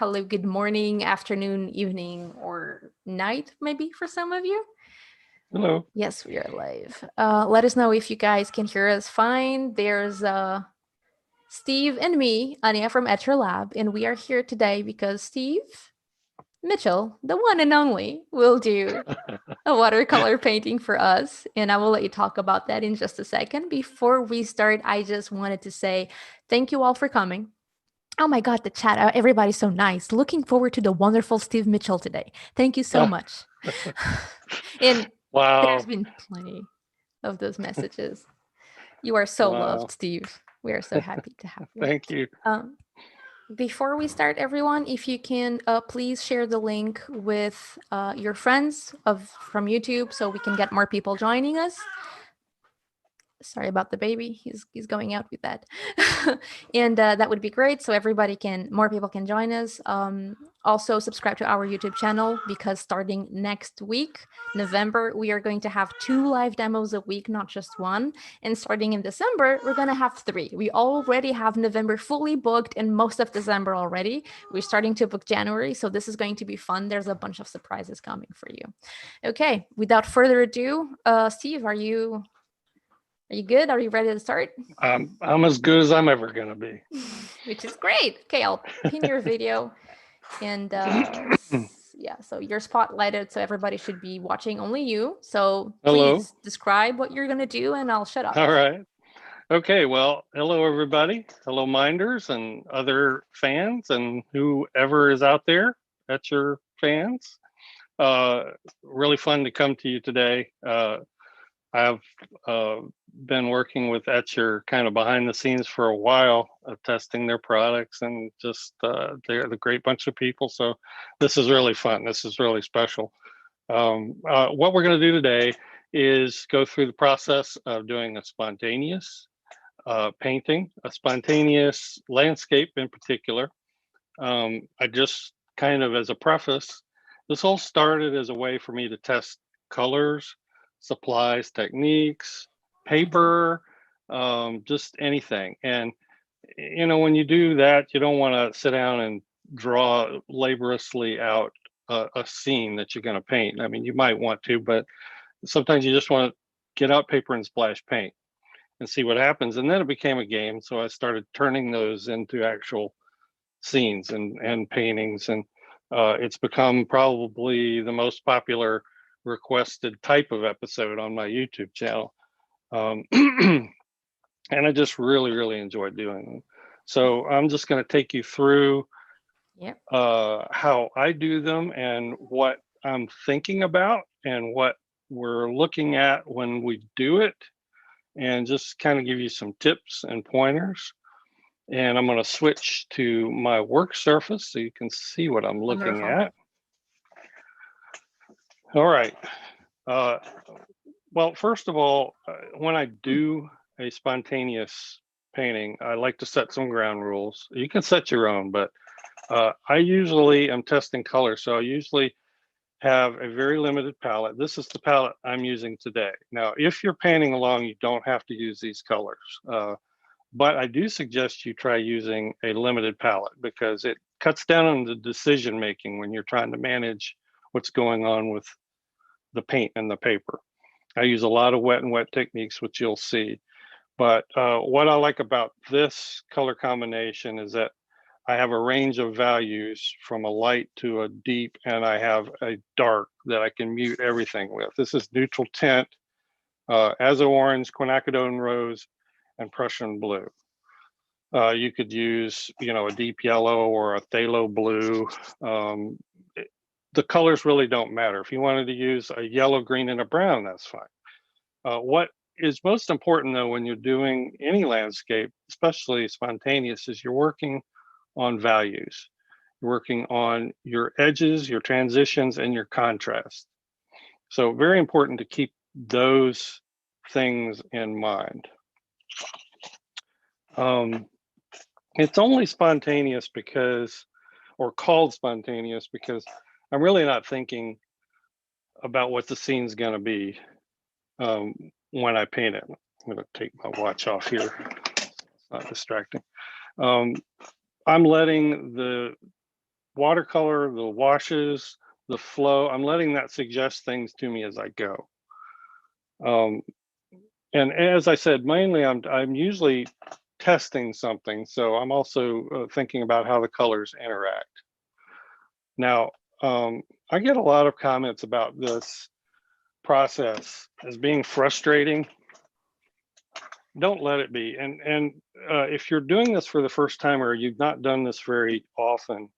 hello, good morning, afternoon, evening, or night, maybe for some of you. Hello. Yes, we are live. Let us know if you guys can hear us fine. There's Steve and me, Anya from Etcher Lab, and we are here today because Steve Mitchell, the one and only, will do a watercolor painting for us. And I will let you talk about that in just a second. Before we start, I just wanted to say thank you all for coming. Oh my God, the chat. Everybody's so nice. Looking forward to the wonderful Steve Mitchell today. Thank you so much. And there's Wow. been plenty of those messages. You are so loved, Wow. Steve. We are so happy to have you. Thank you. Um, Before we start, everyone, if you can please share the link with your friends from YouTube so we can get more people joining us. Sorry about the baby. He's going out with that. And that would be great. So more people can join us. Also subscribe to our YouTube channel because starting next week, November, we are going to have 2 live demos a week, not just one. And starting in December, we're going to have 3. We already have November fully booked and most of December already. We're starting to book January. So this is going to be fun. There's a bunch of surprises coming for you. Okay, without further ado, Steve, are you good? Are you ready to start? I'm as good as I'm ever gonna be. Which is great. Okay, I'll pin your video and yeah, so you're spotlighted, so everybody should be watching only you. So Hello. please describe what you're gonna do and I'll shut up. All right. Okay. Well, hello everybody. Hello minders and other fans and whoever is out there. That's your fans. Uh, really fun to come to you today. I've been working with Etcher kind of behind the scenes for a while, testing their products, and just they're the great bunch of people. So this is really fun. This is really special. What we're going to do today is go through the process of doing a spontaneous painting, a spontaneous landscape in particular. I just kind of, as a preface, this all started as a way for me to test colors, supplies, techniques, paper, just anything. And, you know, when you do that, you don't want to sit down and draw laboriously out a scene that you're going to paint. I mean, you might want to, but sometimes you just want to get out paper and splash paint and see what happens. And then it became a game. So I started turning those into actual scenes and paintings. And it's become probably the most popular requested type of episode on my YouTube channel. And I just really enjoyed doing them. So I'm just going to take you through how I do them and what I'm thinking about and what we're looking at when we do it, and just kind of give you some tips and pointers. And I'm going to switch to my work surface so you can see what I'm looking at. All right. Well, first of all, when I do a spontaneous painting, I like to set some ground rules. You can set your own, but I usually am testing color. So I usually have a very limited palette. This is the palette I'm using today. Now, if you're painting along, you don't have to use these colors. But I do suggest you try using a limited palette because it cuts down on the decision making when you're trying to manage what's going on with the paint and the paper. I use a lot of wet and wet techniques, which you'll see. But what I like about this color combination is that I have a range of values from a light to a deep, and I have a dark that I can mute everything with. This is neutral tint, Azo orange, quinacridone rose, and Prussian blue. You could use, you know, a deep yellow or a phthalo blue. The colors really don't matter. If you wanted to use a yellow, green, and a brown, that's fine. What is most important, though, when you're doing any landscape, especially spontaneous, is you're working on values. You're working on your edges, your transitions, and your contrast. So very important to keep those things in mind. It's only spontaneous because, or called spontaneous because I'm really not thinking about what the scene's going to be when I paint it. I'm going to take my watch off here. It's not distracting. I'm letting the watercolor, the washes, the flow, I'm letting that suggest things to me as I go. And as I said, mainly I'm usually testing something, so I'm also thinking about how the colors interact. Now, I get a lot of comments about this process as being frustrating. Don't let it be. And if you're doing this for the first time or you've not done this very often,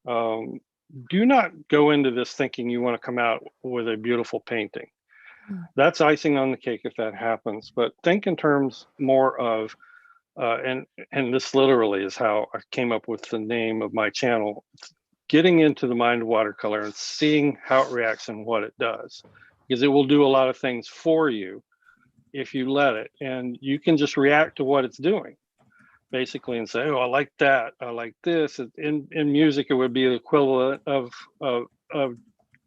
do not go into this thinking you want to come out with a beautiful painting. That's icing on the cake if that happens. But think in terms more of, and this literally is how I came up with the name of my channel, getting into the mind of watercolor and seeing how it reacts and what it does, because it will do a lot of things for you if you let it, and you can just react to what it's doing basically and say, oh, I like that, I like this. In music it would be the equivalent of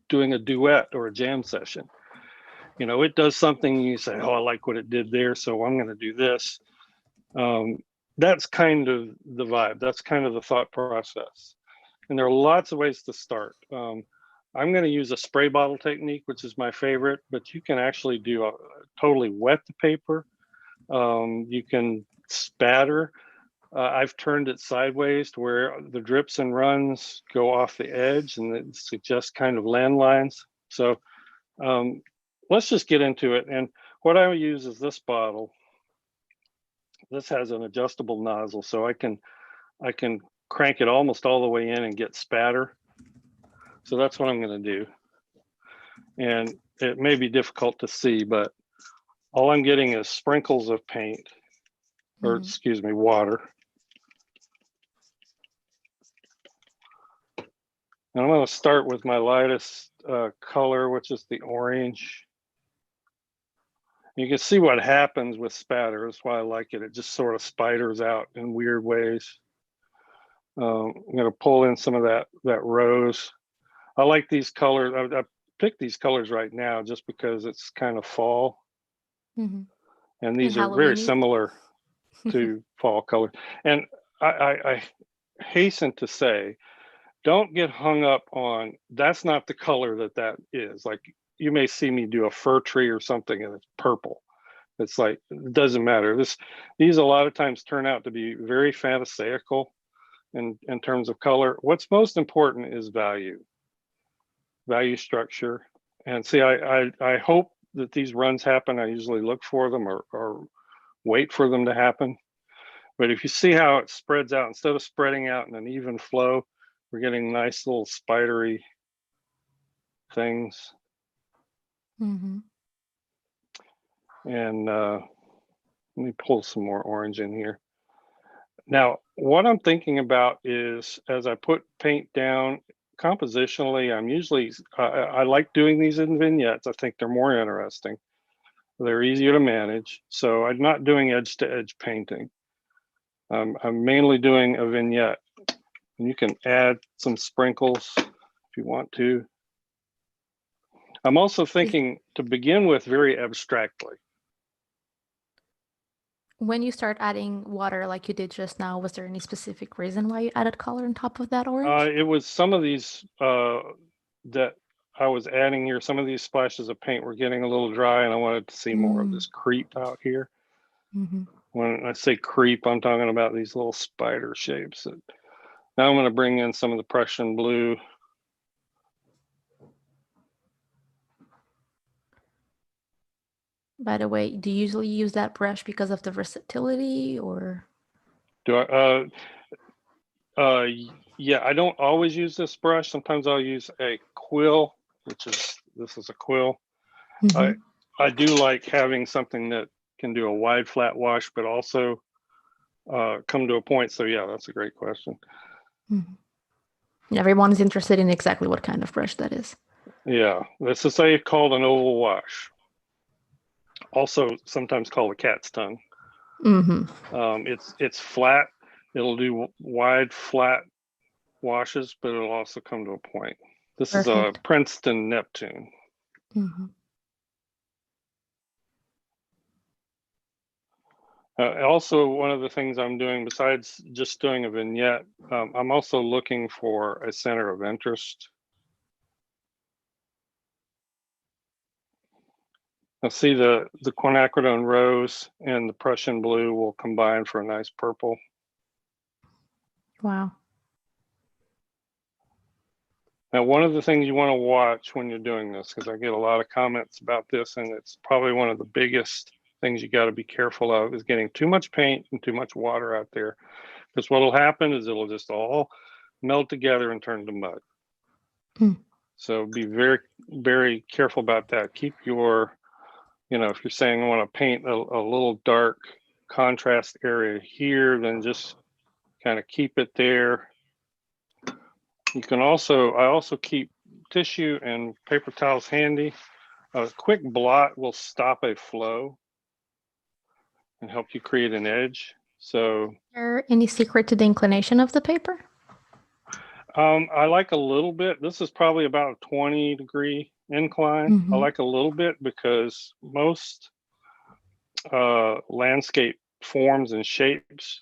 doing a duet or a jam session. You know, it does something, you say, oh, I like what it did there, so I'm going to do this. That's kind of the vibe, that's kind of the thought process. And there are lots of ways to start. I'm going to use a spray bottle technique, which is my favorite, but you can actually do totally wet the paper. You can spatter. I've turned it sideways to where the drips and runs go off the edge and it suggests kind of landlines. So let's just get into it. And what I use is this bottle. This has an adjustable nozzle, so I can crank it almost all the way in and get spatter. So that's what I'm going to do. And it may be difficult to see, but all I'm getting is sprinkles of paint, or excuse me, water. And I'm going to start with my lightest color, which is the orange. You can see what happens with spatter. That's why I like it. It just sort of spiders out in weird ways. I'm going to pull in some of that rose. I like these colors. I picked these colors right now just because it's kind of fall. And these are very similar to fall colors. And I hasten to say, don't get hung up on, that's not the color that is. Like, you may see me do a fir tree or something and it's purple. It's like, it doesn't matter. These a lot of times turn out to be very pharisaical in terms of color. What's most important is value structure. And see, I hope that these runs happen. I usually look for them or wait for them to happen. But if you see how it spreads out, instead of spreading out in an even flow, we're getting nice little spidery things. And let me pull some more orange in here. Now, what I'm thinking about is, as I put paint down compositionally, I'm usually, I like doing these in vignettes. I think they're more interesting. They're easier to manage. So I'm not doing edge to edge painting. I'm mainly doing a vignette. And you can add some sprinkles if you want to. I'm also thinking to begin with very abstractly. When you start adding water like you did just now, was there any specific reason why you added color on top of that orange? It was some of these that I was adding here. Some of these splashes of paint were getting a little dry and I wanted to see more of this creep out here. When I say creep, I'm talking about these little spider shapes. Now I'm going to bring in some of the Prussian blue. By the way, do you usually use that brush because of the versatility, or? Do I? Yeah, I don't always use this brush. Sometimes I'll use a quill, this is a quill. I do like having something that can do a wide flat wash, but also come to a point. So yeah, that's a great question. Everyone is interested in exactly what kind of brush that is. Yeah, this is called an oval wash. Also sometimes called a cat's tongue. It's flat. It'll do wide flat washes, but it'll also come to a point. This is a Princeton Neptune. Also, one of the things I'm doing besides just doing a vignette, I'm also looking for a center of interest. Now see the quinacridone rose and the Prussian blue will combine for a nice purple. Wow. Now, one of the things you want to watch when you're doing this, because I get a lot of comments about this, and it's probably one of the biggest things you got to be careful of, is getting too much paint and too much water out there. Because what will happen is it'll just all melt together and turn to mud. So be very, very careful about that. Keep your, if you're saying I want to paint a little dark contrast area here, then just kind of keep it there. You can also, I also keep tissue and paper towels handy. A quick blot will stop a flow and help you create an edge. So, is there any secret to the inclination of the paper? I like a little bit. This is probably about a 20-degree incline. I like a little bit because most landscape forms and shapes,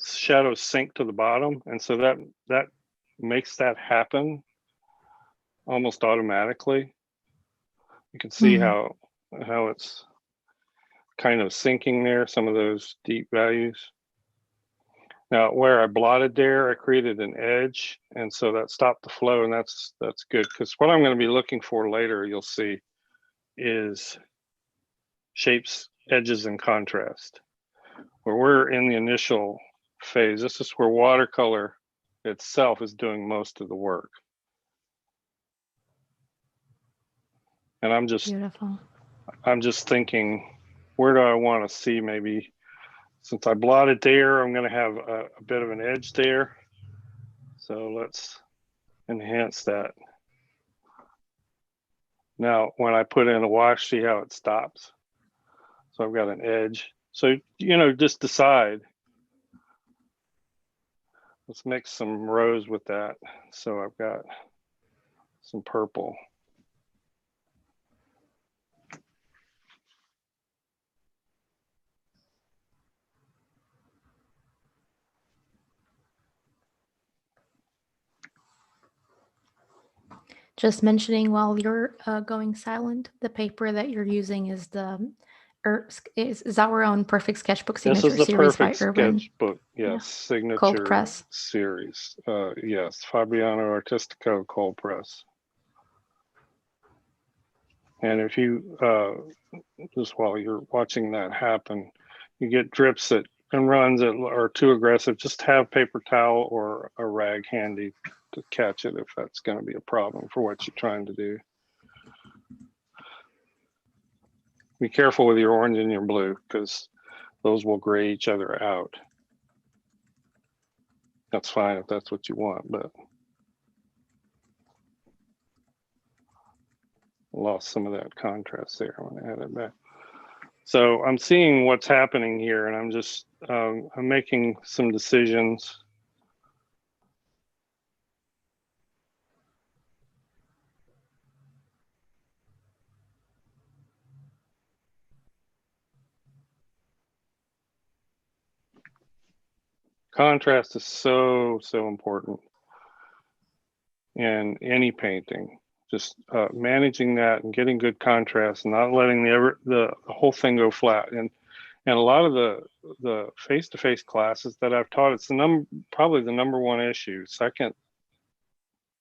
shadows sink to the bottom, and so that makes that happen almost automatically. You can see how it's kind of sinking there, some of those deep values. Now, where I blotted there, I created an edge, and so that stopped the flow, and that's good, because what I'm going to be looking for later, you'll see, is shapes, edges, and contrast. Where we're in the initial phase, this is where watercolor itself is doing most of the work. And I'm just thinking, where do I want to see, maybe, since I blotted there, I'm going to have a bit of an edge there. So let's enhance that. Now, when I put in a wash, see how it stops? So I've got an edge. So, just decide. Let's mix some rose with that. So I've got some purple. Just mentioning while you're going silent, the paper that you're using is is our own Perfect Sketchbook This Signature is the series by Perfect Urban. Sketchbook, yes, Yeah. signature Cold press. series. Yes, Fabriano Artistico cold press. And if you, just while you're watching that happen, you get drips and runs that are too aggressive, just have paper towel or a rag handy to catch it if that's going to be a problem for what you're trying to do. Be careful with your orange and your blue, because those will gray each other out. That's fine if that's what you want, but lost some of that contrast there when I add it back. So I'm seeing what's happening here, and I'm just I'm making some decisions. Contrast is so important in any painting. Just managing that and getting good contrast, and not letting the whole thing go flat. And a lot of the face-to-face classes that I've taught, it's probably the number one issue. Second,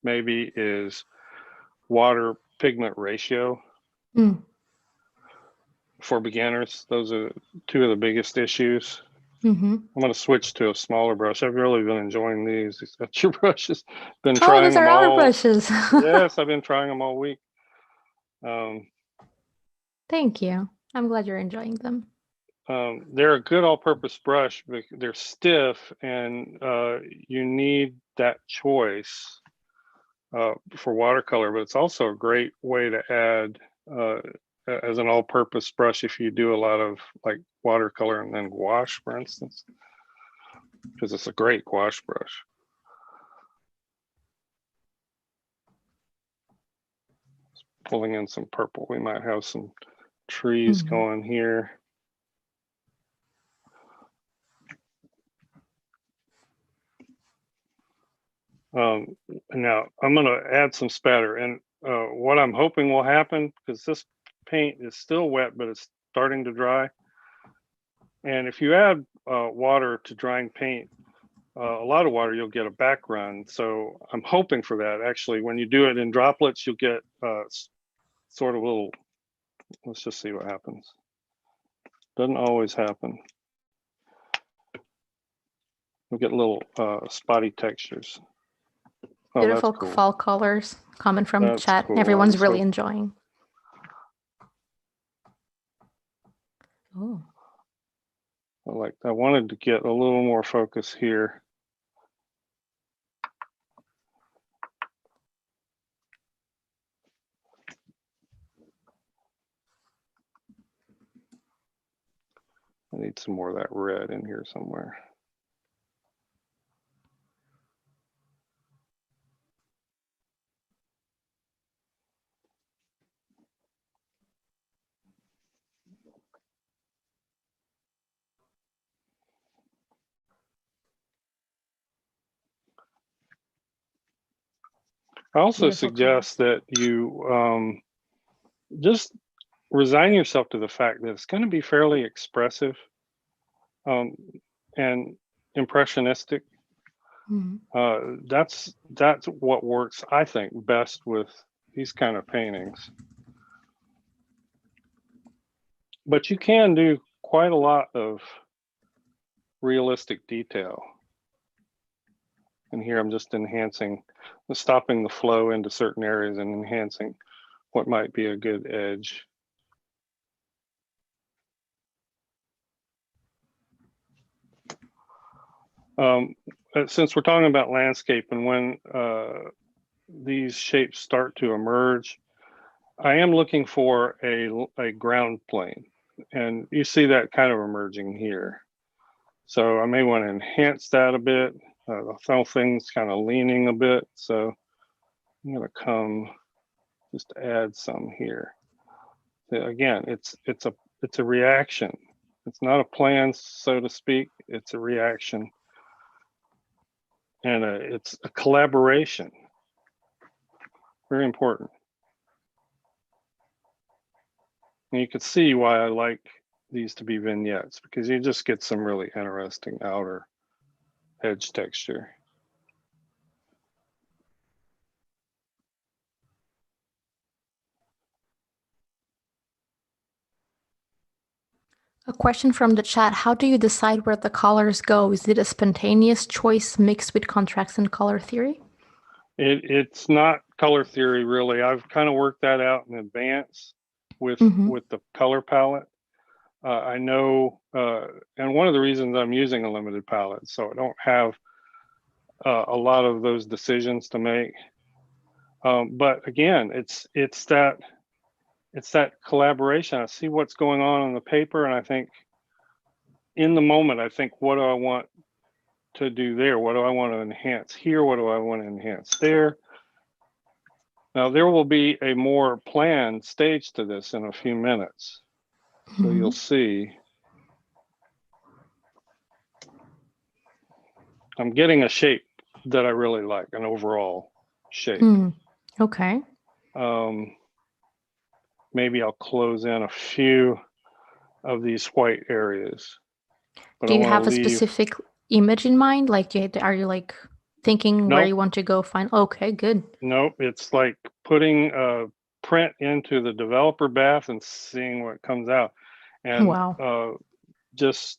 maybe, is water pigment ratio. For beginners, those are two of the biggest issues. I'm going to switch to a smaller brush. I've really been enjoying these. These got your brushes. Been trying those them are our all. brushes. Yes, I've been trying them all week. Thank you. I'm glad you're enjoying them. They're a good all-purpose brush, but they're stiff, and you need that choice for watercolor. But it's also a great way to add as an all-purpose brush if you do a lot of like watercolor and then gouache, for instance, because it's a great gouache brush. Pulling in some purple, we might have some trees going here. Now I'm going to add some spatter, and what I'm hoping will happen, because this paint is still wet, but it's starting to dry. And if you add water to drying paint, a lot of water, you'll get a back run. So I'm hoping for that. Actually, when you do it in droplets, you'll get sort of little, let's just see what happens. Doesn't always happen. You'll get little spotty textures. Oh, Beautiful that's cool. fall colors coming from the That's chat. cool. Everyone's really enjoying. Oh. I wanted to get a little more focus here. I need some more of that red in here somewhere. I also suggest that you just resign yourself to the fact that it's going to be fairly expressive and impressionistic. That's what works, I think, best with these kind of paintings. But you can do quite a lot of realistic detail. And here I'm just enhancing, stopping the flow into certain areas and enhancing what might be a good edge. Since we're talking about landscape and when these shapes start to emerge, I am looking for a ground plane, and you see that kind of emerging here. So I may want to enhance that a bit. The whole thing's kind of leaning a bit, so I'm going to come just add some here. Again, it's a reaction. It's not a plan, so to speak. It's a reaction, and it's a collaboration. Very important. And you can see why I like these to be vignettes, because you just get some really interesting outer edge texture. A question from the chat: how do you decide where the colors go? Is it a spontaneous choice mixed with contrast and color theory? It's not color theory, really. I've kind of worked that out in advance with the color palette. I know, and one of the reasons I'm using a limited palette, so I don't have a lot of those decisions to make. But again, it's that collaboration. I see what's going on the paper, and I think in the moment, I think, what do I want to do there? What do I want to enhance here? What do I want to enhance there? Now, there will be a more planned stage to this in a few minutes. So you'll see. I'm getting a shape that I really like, an overall shape. Okay. Maybe I'll close in a few of these white areas. But do you have a specific image in mind? Like, are you like thinking where you want to go find? Okay, good. Nope, it's like putting a print into the developer bath and seeing what comes out, and just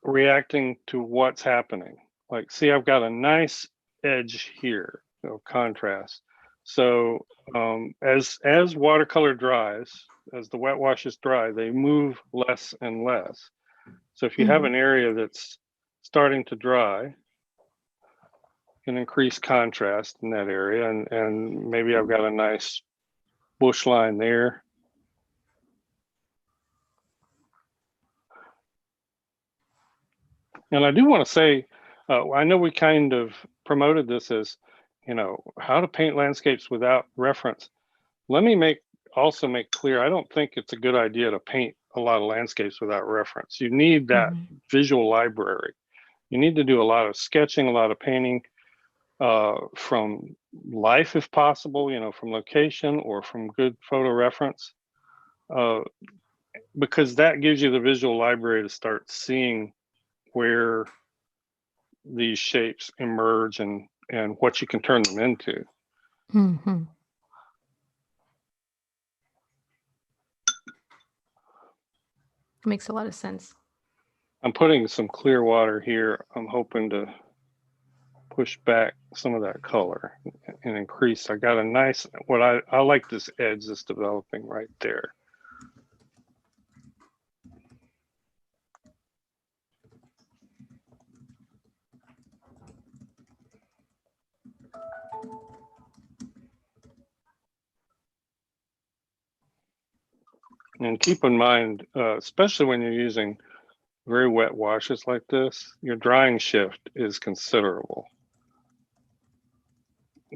reacting to what's happening. Like, see, I've got a nice edge here, contrast. So as watercolor dries, as the wet washes dry, they move less and less. So if you have an area that's starting to dry, you can increase contrast in that area, and maybe I've got a nice bush line there. And I do want to say, I know we kind of promoted this as, how to paint landscapes without reference. Let me also make clear, I don't think it's a good idea to paint a lot of landscapes without reference. You need that visual library. You need to do a lot of sketching, a lot of painting, from life if possible, you know, from location or from good photo reference, because that gives you the visual library to start seeing where these shapes emerge and what you can turn them into. Mm-hmm. Makes a lot of sense. I'm putting some clear water here. I'm hoping to push back some of that color and increase. I got a nice, what I like this edge that's developing right there. And keep in mind, especially when you're using very wet washes like this, your drying shift is considerable.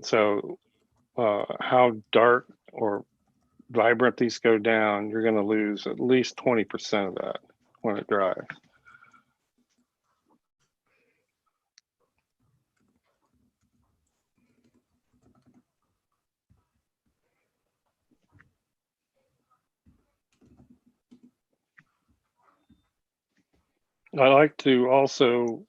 So how dark or vibrant these go down, you're going to lose at least 20% of that when it dries. I like to also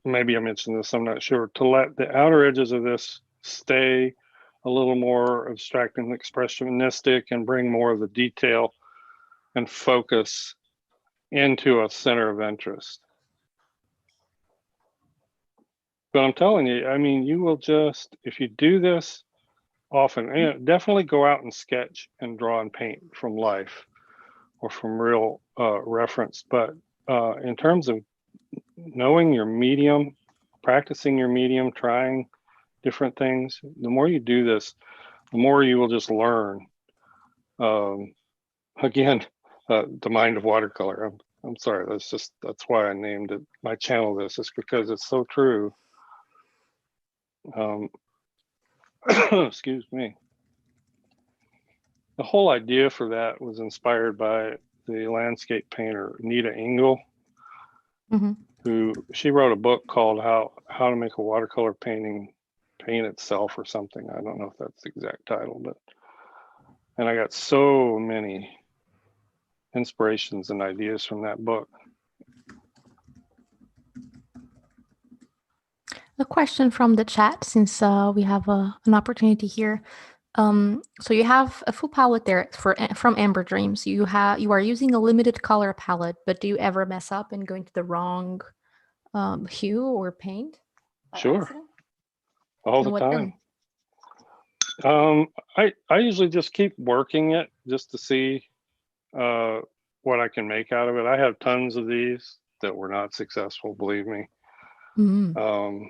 maybe I mentioned this, I'm not sure, to let the outer edges of this stay a little more abstract and expressionistic and bring more of the detail and focus into a center of interest. But I'm telling you, I mean, you will just, if you do this often, you know, definitely go out and sketch and draw and paint from life or from real reference. But in terms of knowing your medium, practicing your medium, trying different things, the more you do this, the more you will just learn. Again, the mind of watercolor. I'm sorry, that's why I named it my channel this, is because it's so true. Excuse me. The whole idea for that was inspired by the landscape painter Nita Engel, Mm-hmm. who she wrote a book called How to Make a Watercolor Painting Paint Itself or something. I don't know if that's the exact title, but and I got so many inspirations and ideas from that book. A question from the chat, since we have an opportunity here. So you have a full palette there from Amber Dreams. You are using a limited color palette, but do you ever mess up and go into the wrong hue or paint? Sure, all the time. I usually just keep working it just to see what I can make out of it. I have tons of these that were not successful, believe me. Mm-hmm.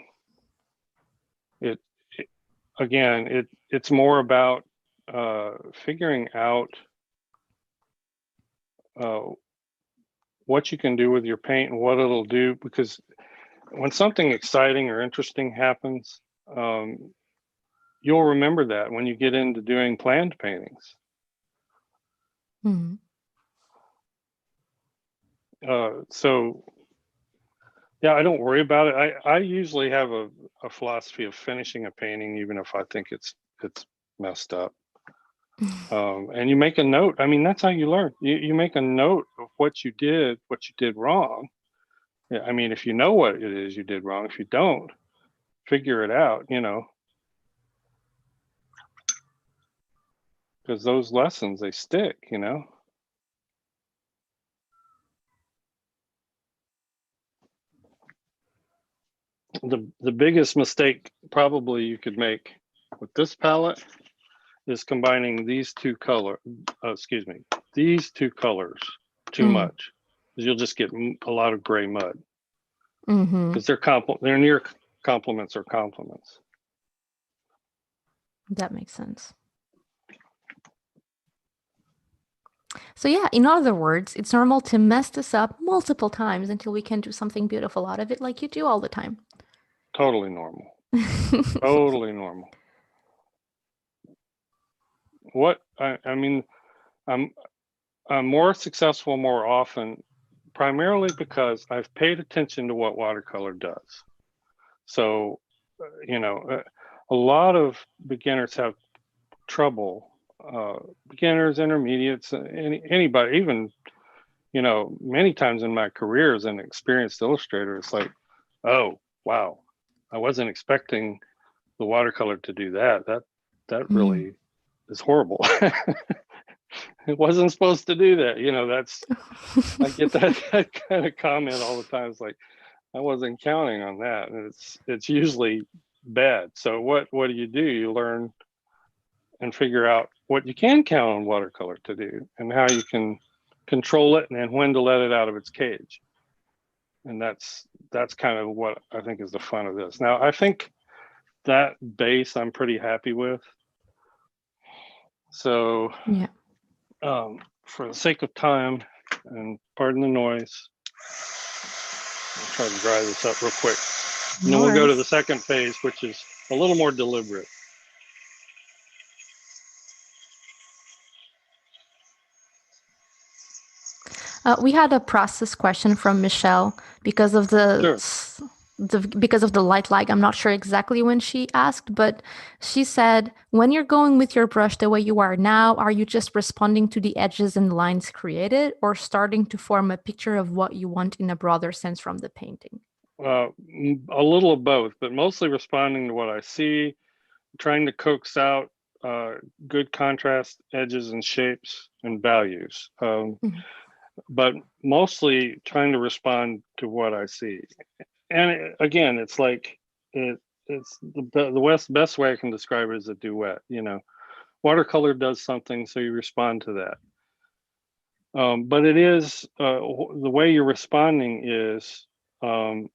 It's more about figuring out what you can do with your paint and what it'll do, because when something exciting or interesting happens, you'll remember that when you get into doing planned paintings. Mm-hmm. So yeah, I don't worry about it. I usually have a philosophy of finishing a painting even if I think it's messed up. And you make a note. I mean, that's how you learn. You make a note of what you did wrong. Yeah, I mean, if you know what it is you did wrong, if you don't, figure it out, you know, because those lessons, they stick, you know. The biggest mistake probably you could make with this palette is combining these two colors too much, because you'll just get a lot of gray mud, because they're near complements or complements. That makes sense. So yeah, in other words, it's normal to mess this up multiple times until we can do something beautiful out of it, like you do all the time. Totally normal. Totally normal. What I mean, I'm more successful more often, primarily because I've paid attention to what watercolor does. So, you know, a lot of beginners have trouble. Beginners, intermediates, anybody, even, you know, many times in my career as an experienced illustrator, it's like, oh, wow, I wasn't expecting the watercolor to do that. That really is horrible. It wasn't supposed to do that. You know, I get that kind of comment all the time. It's like, I wasn't counting on that. And it's usually bad. So what do? You learn and figure out what you can count on watercolor to do and how you can control it and then when to let it out of its cage. And that's kind of what I think is the fun of this. Now, I think that base I'm pretty happy with. So Yeah. For the sake of time and pardon the noise, I'll try to dry this up real quick. And then we'll go to the second phase, which is a little more deliberate. We had a process question from Michelle because of because of the light lag. I'm not sure exactly when she asked, but she said, when you're going with your brush the way you are now, are you just responding to the edges and lines created or starting to form a picture of what you want in a broader sense from the painting? A little of both, but mostly responding to what I see, trying to coax out good contrast edges and shapes and values. But mostly trying to respond to what I see. And again, it's like it's the best way I can describe it is a duet. You know, watercolor does something, so you respond to that. But it is the way you're responding is in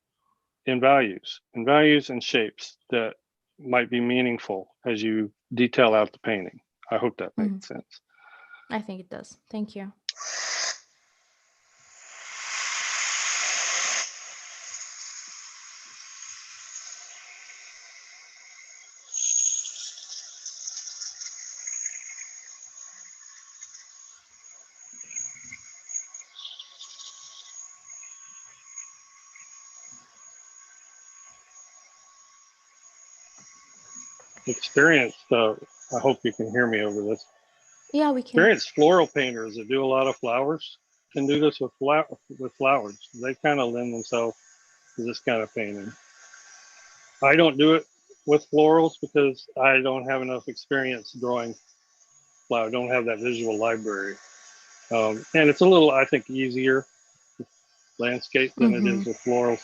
values and shapes that might be meaningful as you detail out the painting. I hope that makes sense. I think it does. Thank you. Experienced, I hope you can hear me over this. Yeah, we can. Experienced floral painters that do a lot of flowers can do this with flowers. They kind of lend themselves to this kind of painting. I don't do it with florals because I don't have enough experience drawing flowers. I don't have that visual library. And it's a little, I think, easier landscape than it is with florals.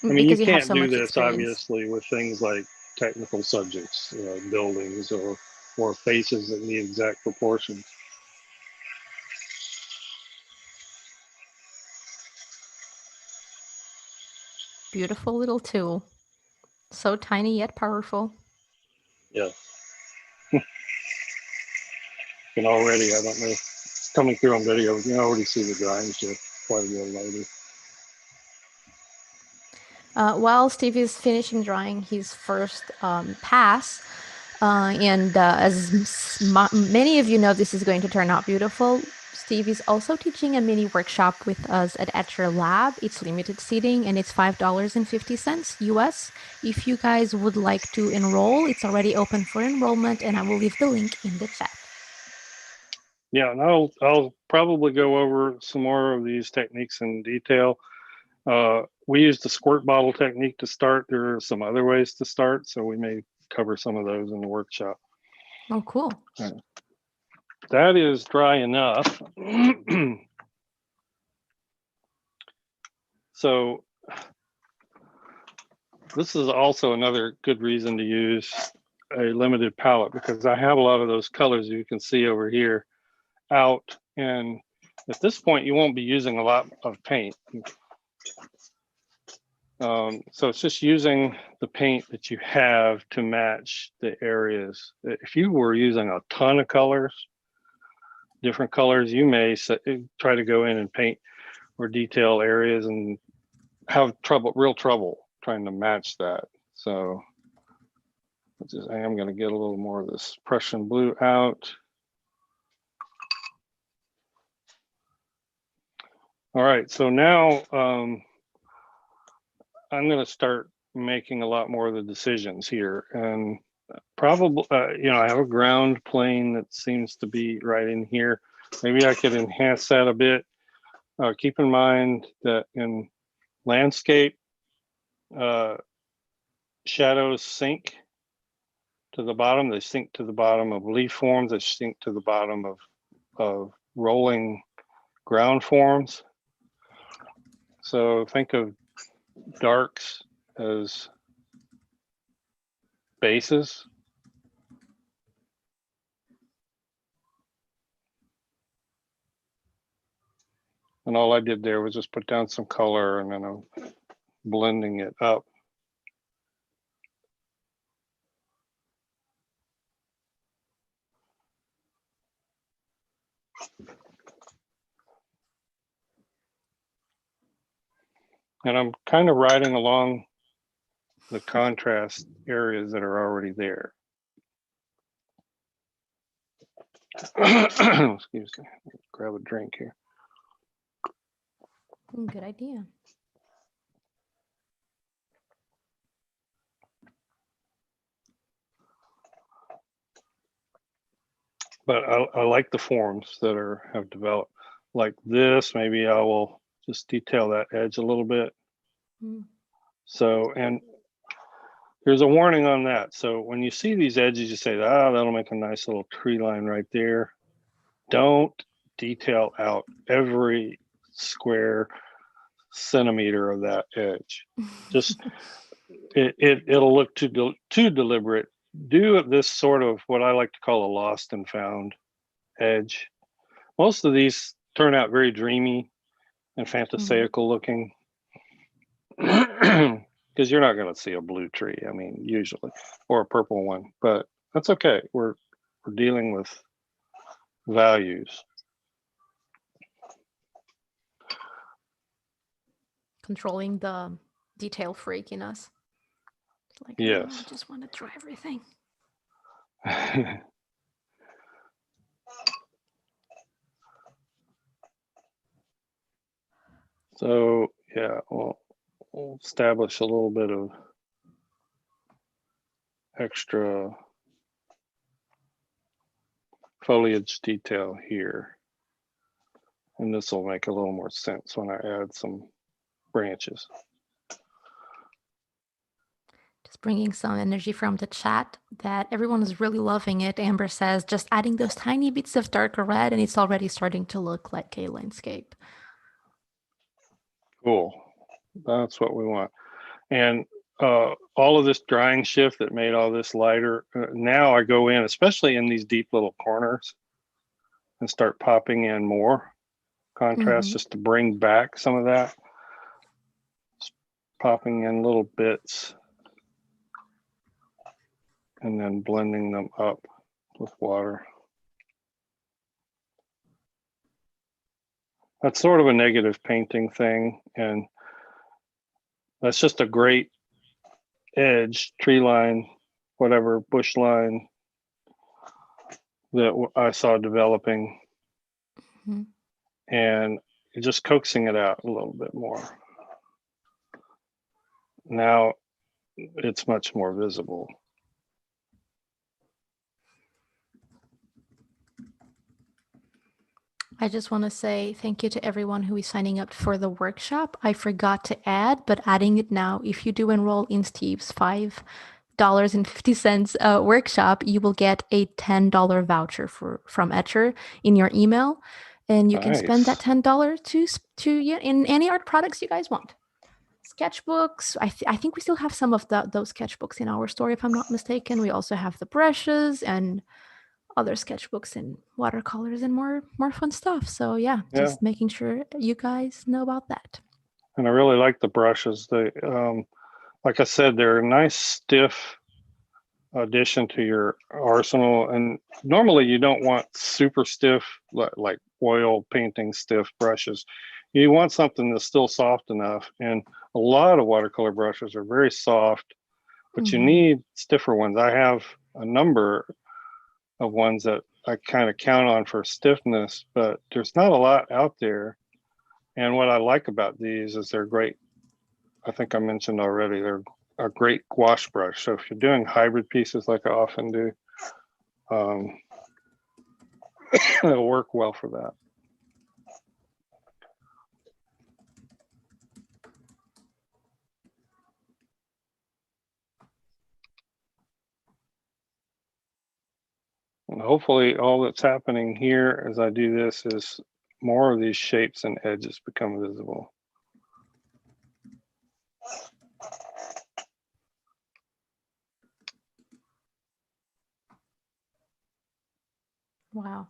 I mean, because you can't so do much this experience. obviously with things like technical subjects, buildings or faces that need exact proportions. Beautiful little tool. So tiny yet powerful. Yeah. And already, I don't know, coming through on video, you can already see the drawings here quite a bit later. While Steve is finishing drawing his first pass, and as many of you know, this is going to turn out beautiful. Steve is also teaching a mini workshop with us at Etcher Lab. It's limited seating and it's $5.50 US. If you guys would like to enroll, it's already open for enrollment, and I will leave the link in the chat. Yeah, and I'll probably go over some more of these techniques in detail. We used the squirt bottle technique to start. There are some other ways to start, so we may cover some of those in the workshop. Oh, cool. That is dry enough. So this is also another good reason to use a limited palette, because I have a lot of those colors you can see over here out, and at this point you won't be using a lot of paint. So it's just using the paint that you have to match the areas. If you were using a ton of colors, different colors, you may try to go in and paint or detail areas and have real trouble trying to match that. So I am going to get a little more of this Prussian blue out. All right, so now I'm going to start making a lot more of the decisions here. And probably, I have a ground plane that seems to be right in here. Maybe I could enhance that a bit. Keep in mind that in landscape, shadows sink to the bottom. They sink to the bottom of leaf forms. They sink to the bottom of rolling ground forms. So think of darks as bases. And all I did there was just put down some color, and then I'm blending it up. And I'm kind of riding along the contrast areas that are already there. Excuse me, grab a drink here. Good idea. But I like the forms that have developed like this. Maybe I will just detail that edge a little bit. So, and here's a warning on that. So when you see these edges, you say, that'll make a nice little tree line right there. Don't detail out every square centimeter of that edge. Just it'll look too deliberate. Do this sort of what I like to call a lost and found edge. Most of these turn out very dreamy and fantasaical looking, because you're not going to see a blue tree, I mean, usually, or a purple one, but that's okay. We're dealing with values. Controlling the detail freak in us. It's like, yes. I just want to try everything. So yeah, we'll establish a little bit of extra foliage detail here, and this will make a little more sense when I add some branches. Just bringing some energy from the chat that everyone is really loving it. Amber says, just adding those tiny bits of darker red and it's already starting to look like a landscape. Cool. That's what we want. And all of this drying shift that made all this lighter, now I go in, especially in these deep little corners, and start popping in more contrast just to bring back some of that. Just popping in little bits and then blending them up with water. That's sort of a negative painting thing, and that's just a great edge, tree line, whatever, bush line that I saw developing, and just coaxing it out a little bit more. Now it's much more visible. I just want to say thank you to everyone who is signing up for the workshop. I forgot to add, but adding it now, if you do enroll in Steve's $5.50 workshop, you will get a $10 voucher from Etcher in your email. And you can spend that $10 to in any art products you guys want. Sketchbooks. I think we still have some of those sketchbooks in our store, if I'm not mistaken. We also have the brushes and other sketchbooks and watercolors and more fun stuff. So yeah, just making sure you guys know about that. And I really like the brushes. They, like I said, they're a nice stiff addition to your arsenal. And normally you don't want super stiff, like oil painting stiff brushes. You want something that's still soft enough. And a lot of watercolor brushes are very soft, but you need stiffer ones. I have a number of ones that I kind of count on for stiffness, but there's not a lot out there. And what I like about these is they're great. I think I mentioned already, they're a great wash brush. So if you're doing hybrid pieces like I often do, it'll work well for that. And hopefully all that's happening here as I do this is more of these shapes and edges become visible. Wow.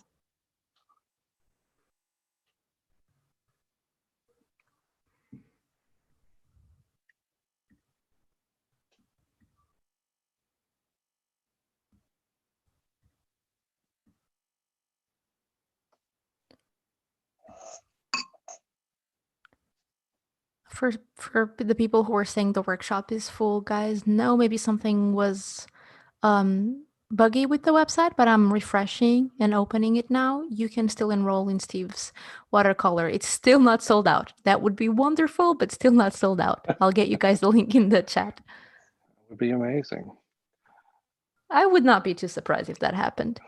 For the people who are saying the workshop is full, guys, no, maybe something was buggy with the website, but I'm refreshing and opening it now. You can still enroll in Steve's watercolor. It's still not sold out. That would be wonderful, but still not sold out. I'll get you guys the link in the chat. It would be amazing. I would not be too surprised if that happened.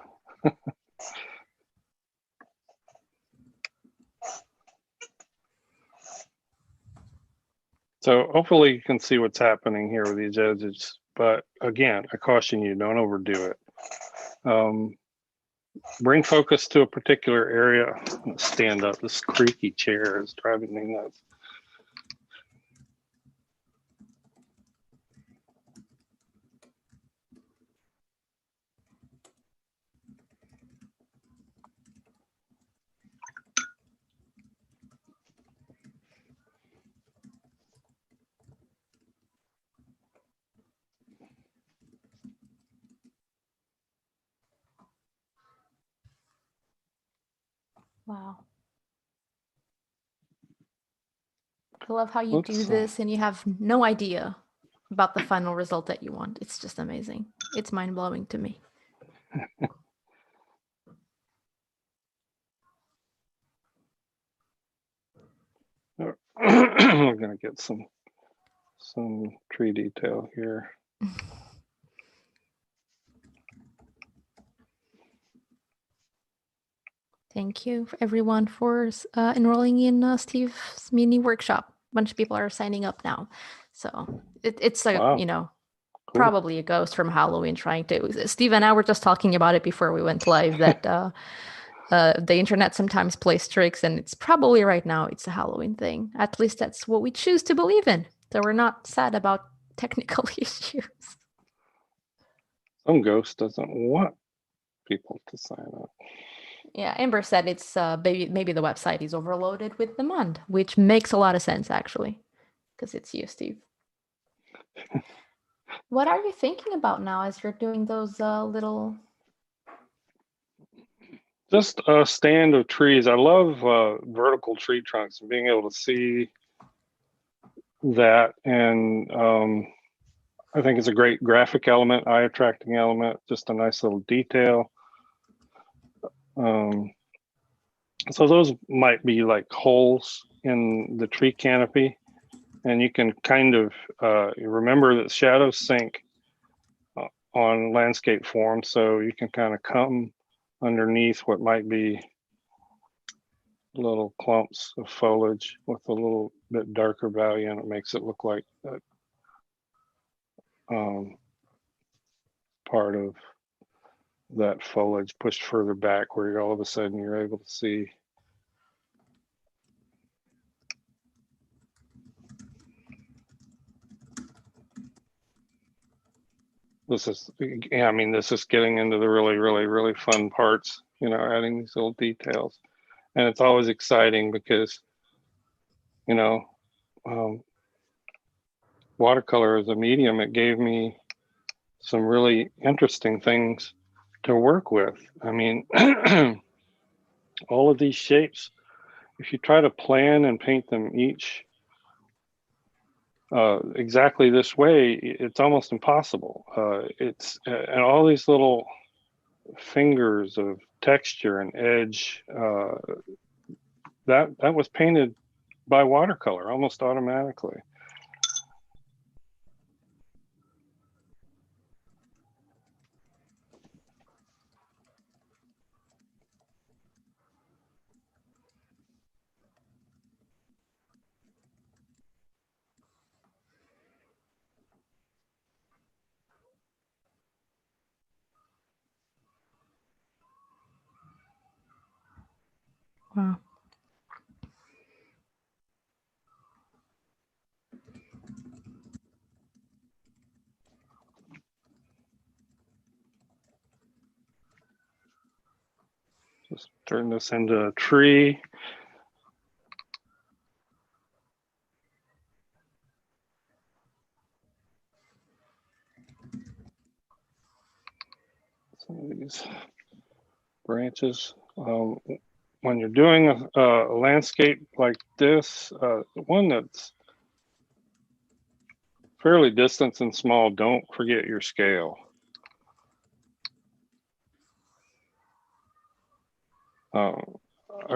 So hopefully you can see what's happening here with these edges. But again, I caution you, don't overdo it. Bring focus to a particular area. I'm gonna stand up. This creaky chair is driving me nuts. Wow. I love how you do Oops. this and you have no idea about the final result that you want. It's just amazing. It's mind-blowing to me. We're gonna get some tree detail here. Thank you for everyone for enrolling in Steve's mini workshop. A bunch of people are signing up now. So it's like, Wow. you know, Cool. probably a ghost from Halloween trying to. Steve and I were just talking about it before we went live that the internet sometimes plays tricks, and it's probably right now it's a Halloween thing. At least that's what we choose to believe in. So we're not sad about technical issues. Some ghost doesn't want people to sign up. Yeah, Amber said it's maybe the website is overloaded with demand, which makes a lot of sense actually, because it's you, Steve. What are you thinking about now as you're doing those little? Just a stand of trees. I love vertical tree trunks and being able to see that, and I think it's a great graphic element, eye attracting element, just a nice little detail. So those might be like holes in the tree canopy, and you can kind of remember that shadows sink on landscape form, so you can kind of come underneath what might be little clumps of foliage with a little bit darker value, and it makes it look like that part of that foliage pushed further back, where you're all of a sudden you're able to see. This is, I mean, this is getting into the really fun parts, you know, adding these little details. And it's always exciting because, you know, watercolor as a medium, it gave me some really interesting things to work with. I mean, all of these shapes, if you try to plan and paint them each exactly this way, it's almost impossible. And all these little fingers of texture and edge, that was painted by watercolor almost automatically. Wow. Just turn this into a tree. Some of these branches. When you're doing a landscape like this, one that's fairly distant and small, don't forget your scale. A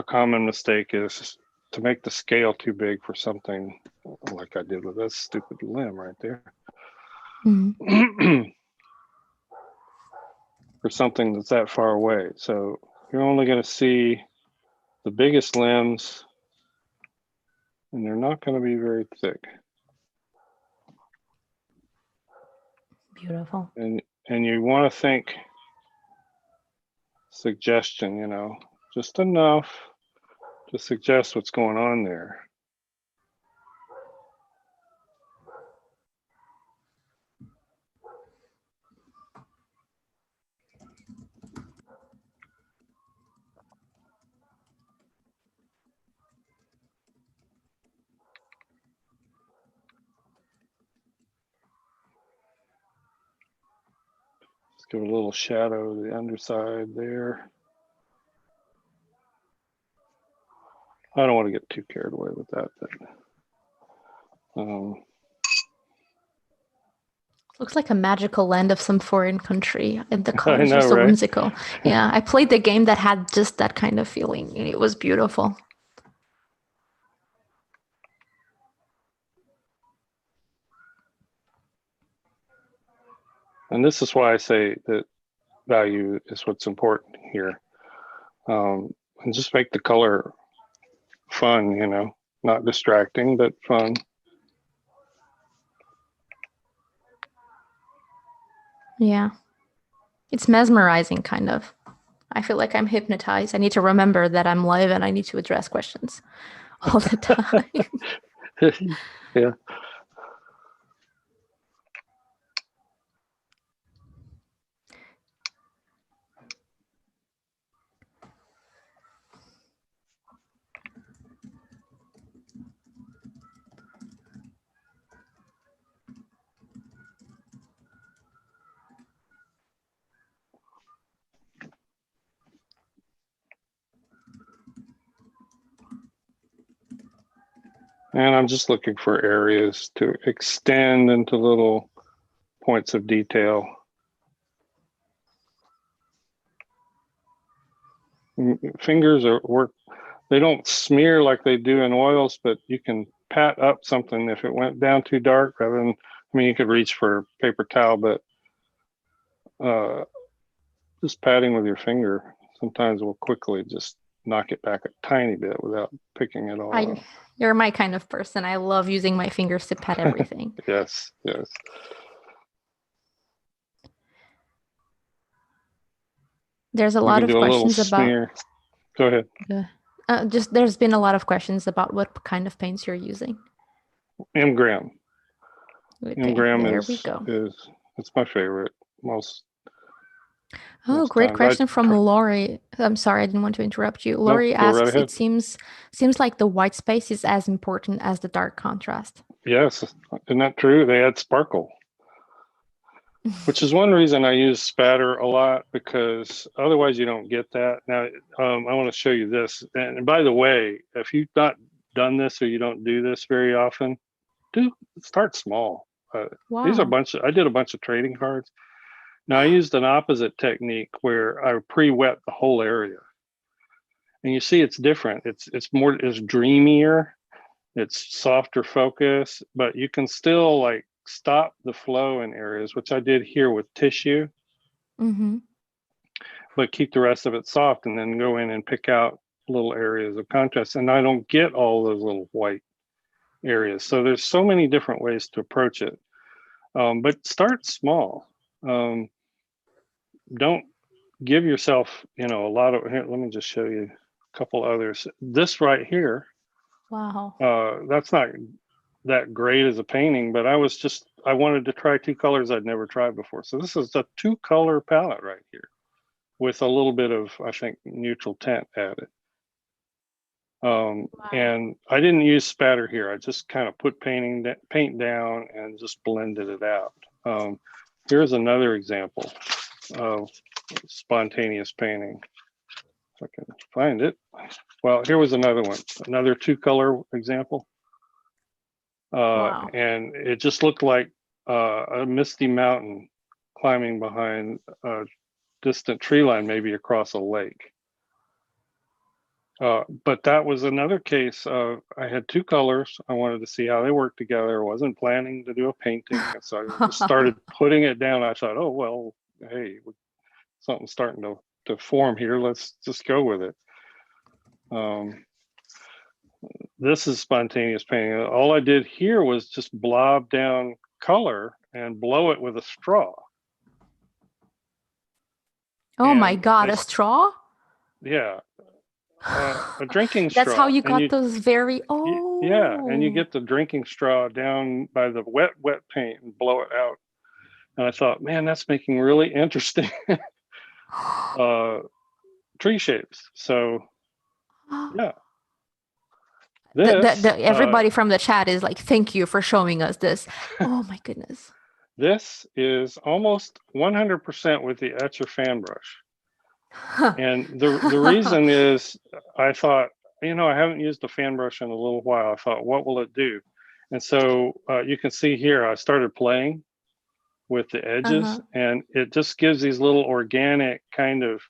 common mistake is to make the scale too big for something like I did with this stupid limb right there. Mm-hmm. For something that's that far away. So you're only going to see the biggest limbs, and they're not going to be very thick. Beautiful. And you want to think suggestion, you know, just enough to suggest what's going on there. Let's give a little shadow to the underside there. I don't want to get too carried away with that, but Looks like a magical land of some foreign country, and the colors know, are so right? whimsical. Yeah, I played the game that had just that kind of feeling, and it was beautiful. And this is why I say that value is what's important here. And just make the color fun, you know, not distracting, but fun. Yeah. It's mesmerizing, kind of. I feel like I'm hypnotized. I need to remember that I'm live and I need to address questions all the time. Yeah. And I'm just looking for areas to extend into little points of detail. Fingers work, they don't smear like they do in oils, but you can pat up something if it went down too dark rather than, I mean, you could reach for a paper towel, but just patting with your finger sometimes will quickly just knock it back a tiny bit without picking it all up. You're my kind of person. I love using my fingers to pat everything. Yes, yes. There's a lot of questions about. Go ahead. There's been a lot of questions about what kind of paints you're using. M-Gram. Okay, M-Gram there is we go. It's my favorite. Most great question from Lori. I'm sorry, I didn't want to interrupt you. Lori asks, it seems like the white space is as important as the dark contrast. Yes, isn't that true? They add sparkle. Which is one reason I use spatter a lot, because otherwise you don't get that. Now, I want to show you this. And by the way, if you've not done this or you don't do this very often, start small. Wow. These are I did a bunch of trading cards. Now I used an opposite technique where I pre-wet the whole area. And you see it's different. It's dreamier. It's softer focus, but you can still like stop the flow in areas, which I did here with tissue, but keep the rest of it soft, and then go in and pick out little areas of contrast. And I don't get all those little white areas. So there's so many different ways to approach it. But start small. Don't give yourself, a lot of, here, let me just show you. couple others. This right here, Wow. that's not that great as a painting, but I wanted to try two colors I'd never tried before. So this is a 2-color palette right here with a little bit of, I think, neutral tint added. Wow. And I didn't use spatter here. I just kind of put paint down and just blended it out. Here's another example of spontaneous painting. If I can find it. Well, here was another one, another 2-color example. Wow. And it just looked like a misty mountain climbing behind a distant tree line, maybe across a lake. But that was another case of I had 2 colors. I wanted to see how they work together. I wasn't planning to do a painting. And so I just started putting it down. I thought, oh, well, hey, something's starting to form here. Let's just go with it. This is spontaneous painting. All I did here was just blob down color and blow it with a straw. Oh my And God, a straw? Yeah. A drinking straw. That's how you got and those very, Yeah, and you oh. get the drinking straw down by the wet paint and blow it out. And I thought, man, that's making really interesting tree shapes. So yeah, this Everybody from the chat is like, thank you for showing us this. Oh my goodness. this is almost 100% with the Etcher fan brush. And the reason is I thought, you know, I haven't used a fan brush in a little while. I thought, what will it do? And so you can see here, I started playing with the edges, and it just gives these little organic kind of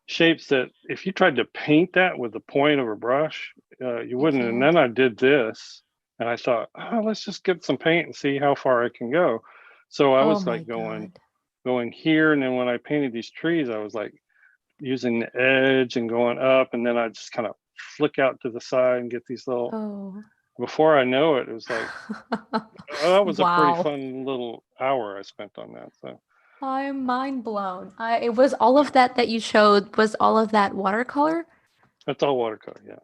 shapes that if you tried to paint that with the point of a brush, you wouldn't. And then I did this, and I thought, oh, let's just get some paint and see how far I can go. So I was like going here, and then when I painted these trees, I was like using the edge and going up, and then I just kind of flick out to the side and get these little. Before I know it, it was like, oh, that was a pretty fun little hour I spent on that. So I'm mind blown. It was all of that you showed, was all of that watercolor? That's all watercolor, yeah.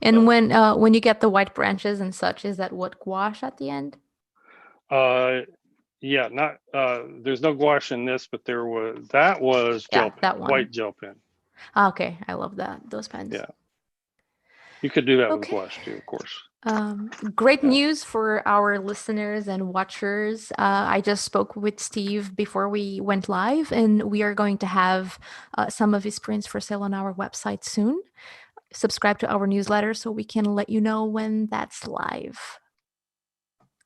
And so, when you get the white branches and such, is that what, gouache at the end? Yeah, not there's no gouache in this, but that was gel pen, that one. White gel pen. Okay, I love those pens. Yeah. You could do that with gouache too, of course. Great news for our listeners and watchers. I just spoke with Steve before we went live, and we are going to have some of his prints for sale on our website soon. Subscribe to our newsletter so we can let you know when that's live.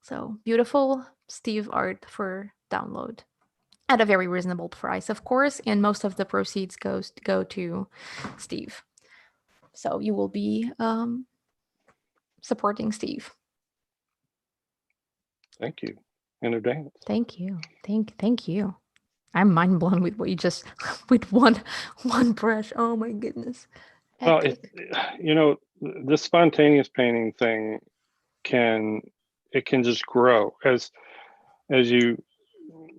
So beautiful Steve art for download at a very reasonable price, of course, and most of the proceeds go to Steve. So you will be supporting Steve. Thank you in advance. Thank you. Thank you. I'm mind blown with what you just with one brush. Oh my goodness. Epic. Well, you know, the spontaneous painting thing can just grow as you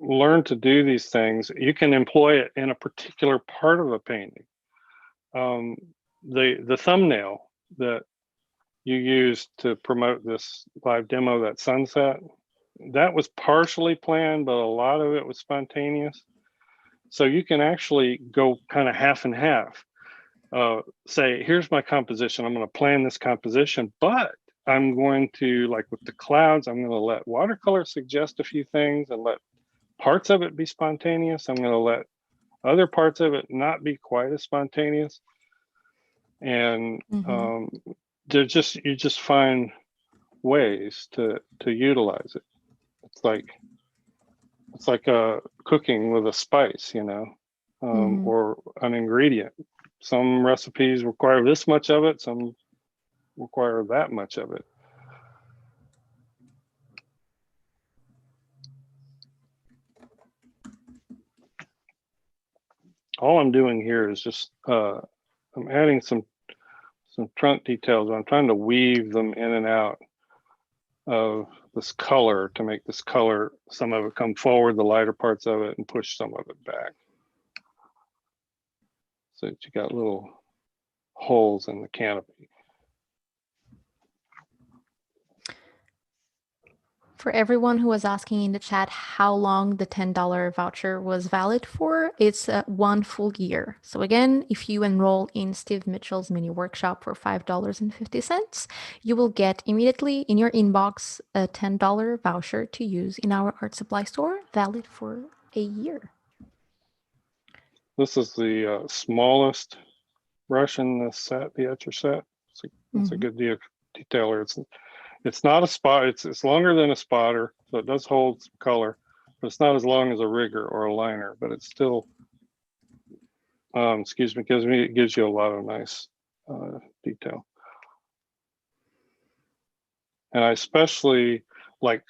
learn to do these things. You can employ it in a particular part of a painting. The thumbnail that you used to promote this live demo, that sunset, that was partially planned, but a lot of it was spontaneous. So you can actually go kind of half and half. Say, here's my composition. I'm going to plan this composition, but I'm going to, like with the clouds, I'm going to let watercolor suggest a few things and let parts of it be spontaneous. I'm going to let other parts of it not be quite as spontaneous. And you just find ways to utilize it. It's like cooking with a spice, you know, or an ingredient. Some recipes require this much of it, some require that much of it. All I'm doing here is just I'm adding some trunk details. I'm trying to weave them in and out of this color to make this color, some of it come forward, the lighter parts of it, and push some of it back. so that you got little holes in the canopy. For everyone who was asking in the chat how long the $10 voucher was valid for, it's 1 full year. So again, if you enroll in Steve Mitchell's mini workshop for $5.50, you will get immediately in your inbox a $10 voucher to use in our art supply store, valid for a year. This is the smallest brush in the set, the etcher set. It's a good detailer. It's not a spot. It's longer than a spotter, so it does hold some color, but it's not as long as a rigger or a liner. But it's still, excuse me, it gives you a lot of nice detail. And I especially like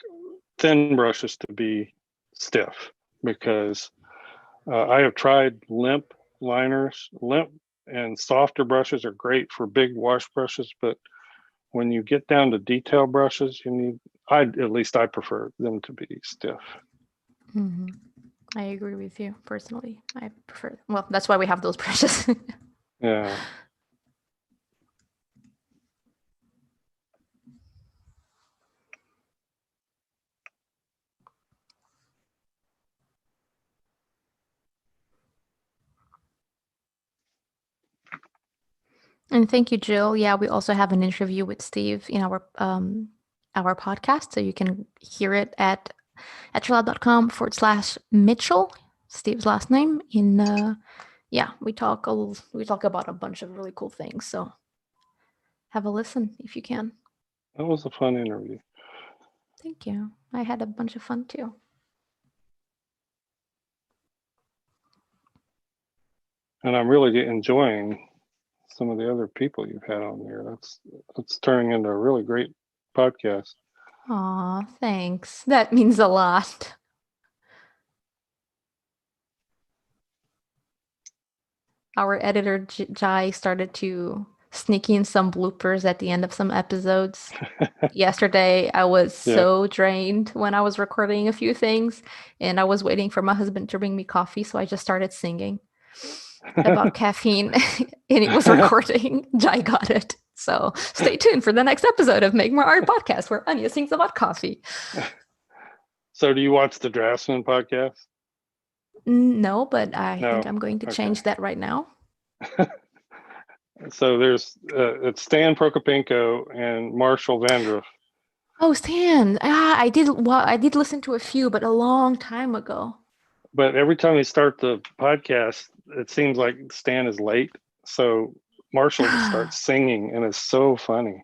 thin brushes to be stiff, because I have tried limp liners. Limp and softer brushes are great for big wash brushes, but when you get down to detail brushes, you need, at least I prefer them to be stiff. I agree with you personally. I prefer, well, that's why we have those brushes. Yeah. And thank you, Jill. Yeah, we also have an interview with Steve in our podcast, so you can hear it at etcherlab.com/Mitchell, Steve's last name. Yeah, we talk about a bunch of really cool things. So have a listen if you can. That was a fun interview. Thank you. I had a bunch of fun too. And I'm really enjoying some of the other people you've had on there. That's turning into a really great podcast. Aw, thanks. That means a lot. Our editor Jai started to sneak in some bloopers at the end of some episodes. Yesterday, I was so drained when I was recording a few things, and I was waiting for my husband to bring me coffee, so I just started singing about caffeine, and it was recording. Jai got it. So stay tuned for the next episode of Make More Art Podcast, where Anya sings about coffee. So do you watch the Draftsman podcast? No, but I think I'm going to change that right now. So there's it's Stan Prokopenko and Marshall Vandruff. Oh, Stan! I did. Well, I did listen to a few, but a long time ago. But every time we start the podcast, it seems like Stan is late. So Marshall just starts singing, and it's so funny.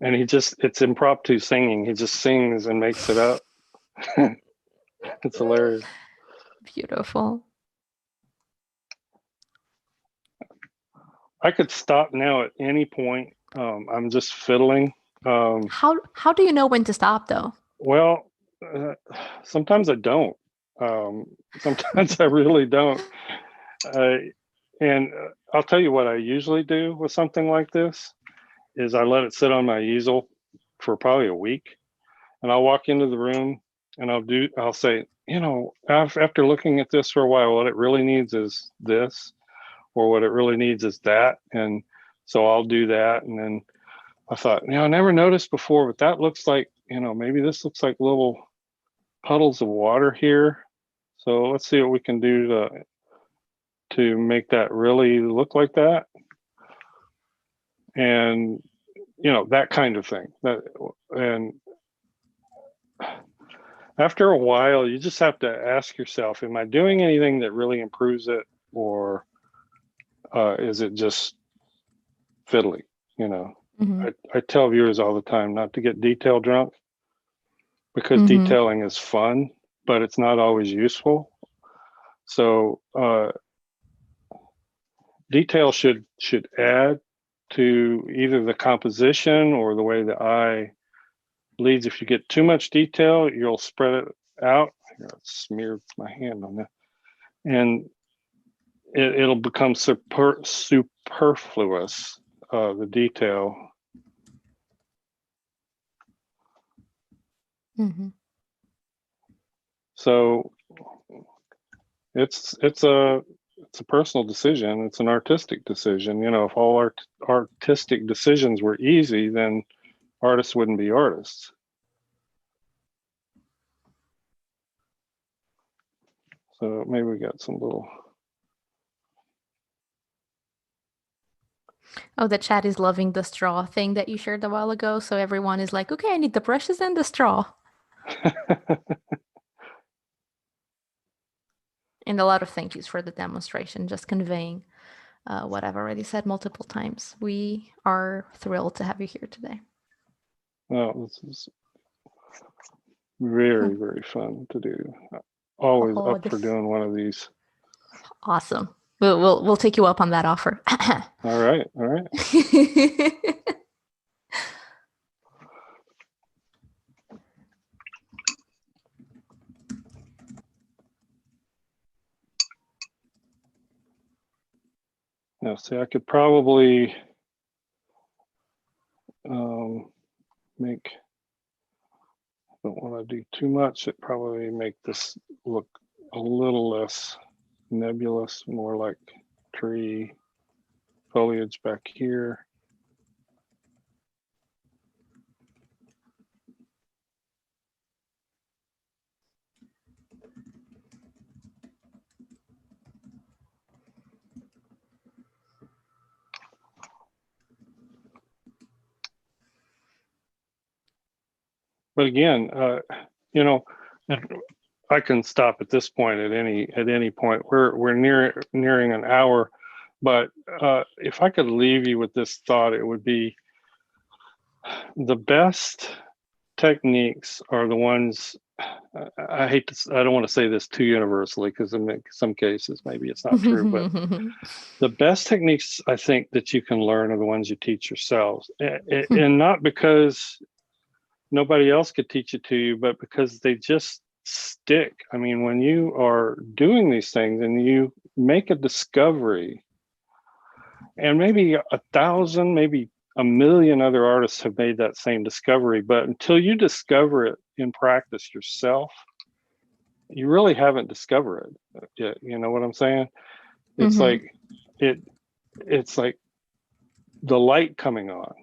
And it's impromptu singing. He just sings and makes it up. It's hilarious. Beautiful. I could stop now at any point. I'm just fiddling. How do you know when to stop, though? Well, sometimes I don't. Sometimes I really don't. And I'll tell you what I usually do with something like this is I let it sit on my easel for probably a week, and I'll walk into the room and I'll say, after looking at this for a while, what it really needs is this, or what it really needs is that. And so I'll do that. And then I thought, I never noticed before, but that looks like, maybe this looks like little puddles of water here. So let's see what we can do to make that really look like that. And, that kind of thing. And after a while, you just have to ask yourself, am I doing anything that really improves it, or is it just fiddly? I tell viewers all the time not to get detail drunk, because detailing is fun, but it's not always useful. So detail should add to either the composition or the way the eye leads. If you get too much detail, you'll spread it out. Here, I smeared my hand on that, and it'll become superfluous, the detail. So it's a it's a personal decision. It's an artistic decision. You know, if all artistic decisions were easy, then artists wouldn't be artists. So maybe we got some little. Oh, the chat is loving the straw thing that you shared a while ago. So everyone is like, okay, I need the brushes and the straw. And a lot of thank yous for the demonstration, just conveying what I've already said multiple times. We are thrilled to have you here today. Well, this is very, very fun to do. Always up for doing one of these. Awesome. We'll take you up on that offer. All right, all right. Now, see, I could probably make. I don't want to do too much. It probably make this look a little less nebulous, more like tree foliage back here. But again, you know, I can stop at this point at any point. We're nearing an hour, but if I could leave you with this thought, it would be the best techniques are the ones. I don't want to say this too universally because in some cases maybe it's not true, but the best techniques I think that you can learn are the ones you teach yourselves, and not because nobody else could teach it to you, but because they just stick. I mean, when you are doing these things and you make a discovery, and maybe 1,000, maybe 1,000,000 other artists have made that same discovery, but until you discover it in practice yourself, you really haven't discovered it yet. You know what I'm saying? It's like it's like the light coming on,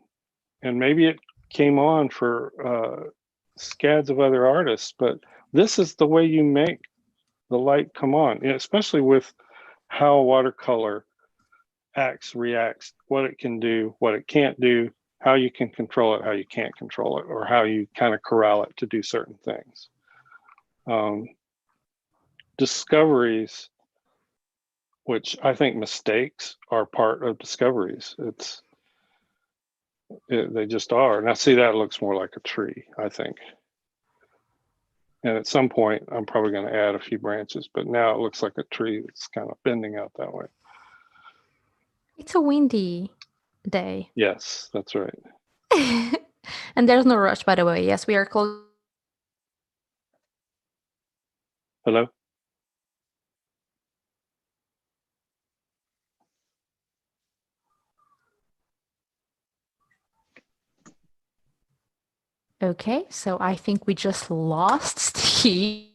and maybe it came on for scads of other artists, but this is the way you make the light come on, especially with how watercolor acts, reacts, what it can do, what it can't do, how you can control it, how you can't control it, or how you kind of corral it to do certain things. Discoveries, which I think mistakes are part of discoveries. They just are. Now see, that looks more like a tree, I think. And at some point, I'm probably going to add a few branches, but now it looks like a tree that's kind of bending out that way. It's a windy day. Yes, that's right. And there's no rush, by the way. Yes, we are close. Hello? Okay, so I think we just lost Steve.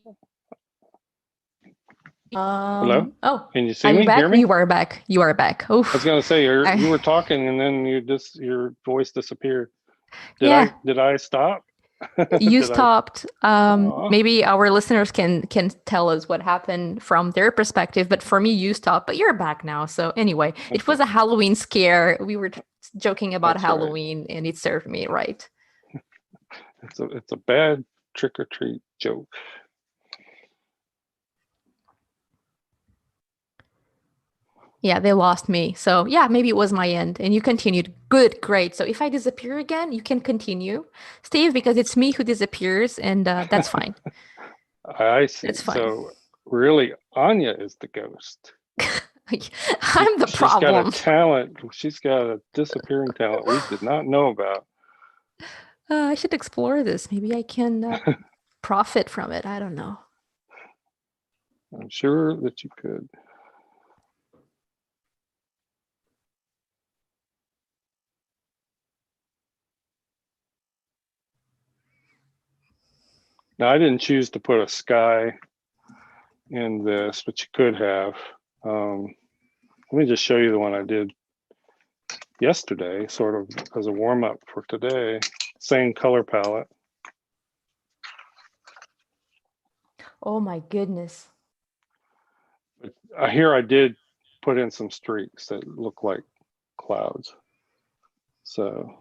Hello? Oh, can you see are me? you back? Hear me? You are back. You are back. Oof. I was going to say you were talking and then your voice disappeared. Yeah. Did I stop? You stopped. Aw. Maybe our listeners can tell us what happened from their perspective, but for me, you stopped. But you're back now. So anyway, it was a Halloween scare. We were joking about That's Halloween, right. and it served me right. It's a bad trick or treat joke. Yeah, they lost me. So yeah, maybe it was my end. And you continued. Good, great. So if I disappear again, you can continue, Steve, because it's me who disappears, and that's fine. I see. It's fine. So really, Anya is the ghost. I'm the problem. She's got a talent. She's got a disappearing talent we did not know about. I should explore this. Maybe I can profit from it. I don't know. I'm sure that you could. Now, I didn't choose to put a sky in this, but you could have. let me just show you the one I did yesterday, sort of as a warm-up for today. Same color palette. Oh my goodness. But here I did put in some streaks that look like clouds. So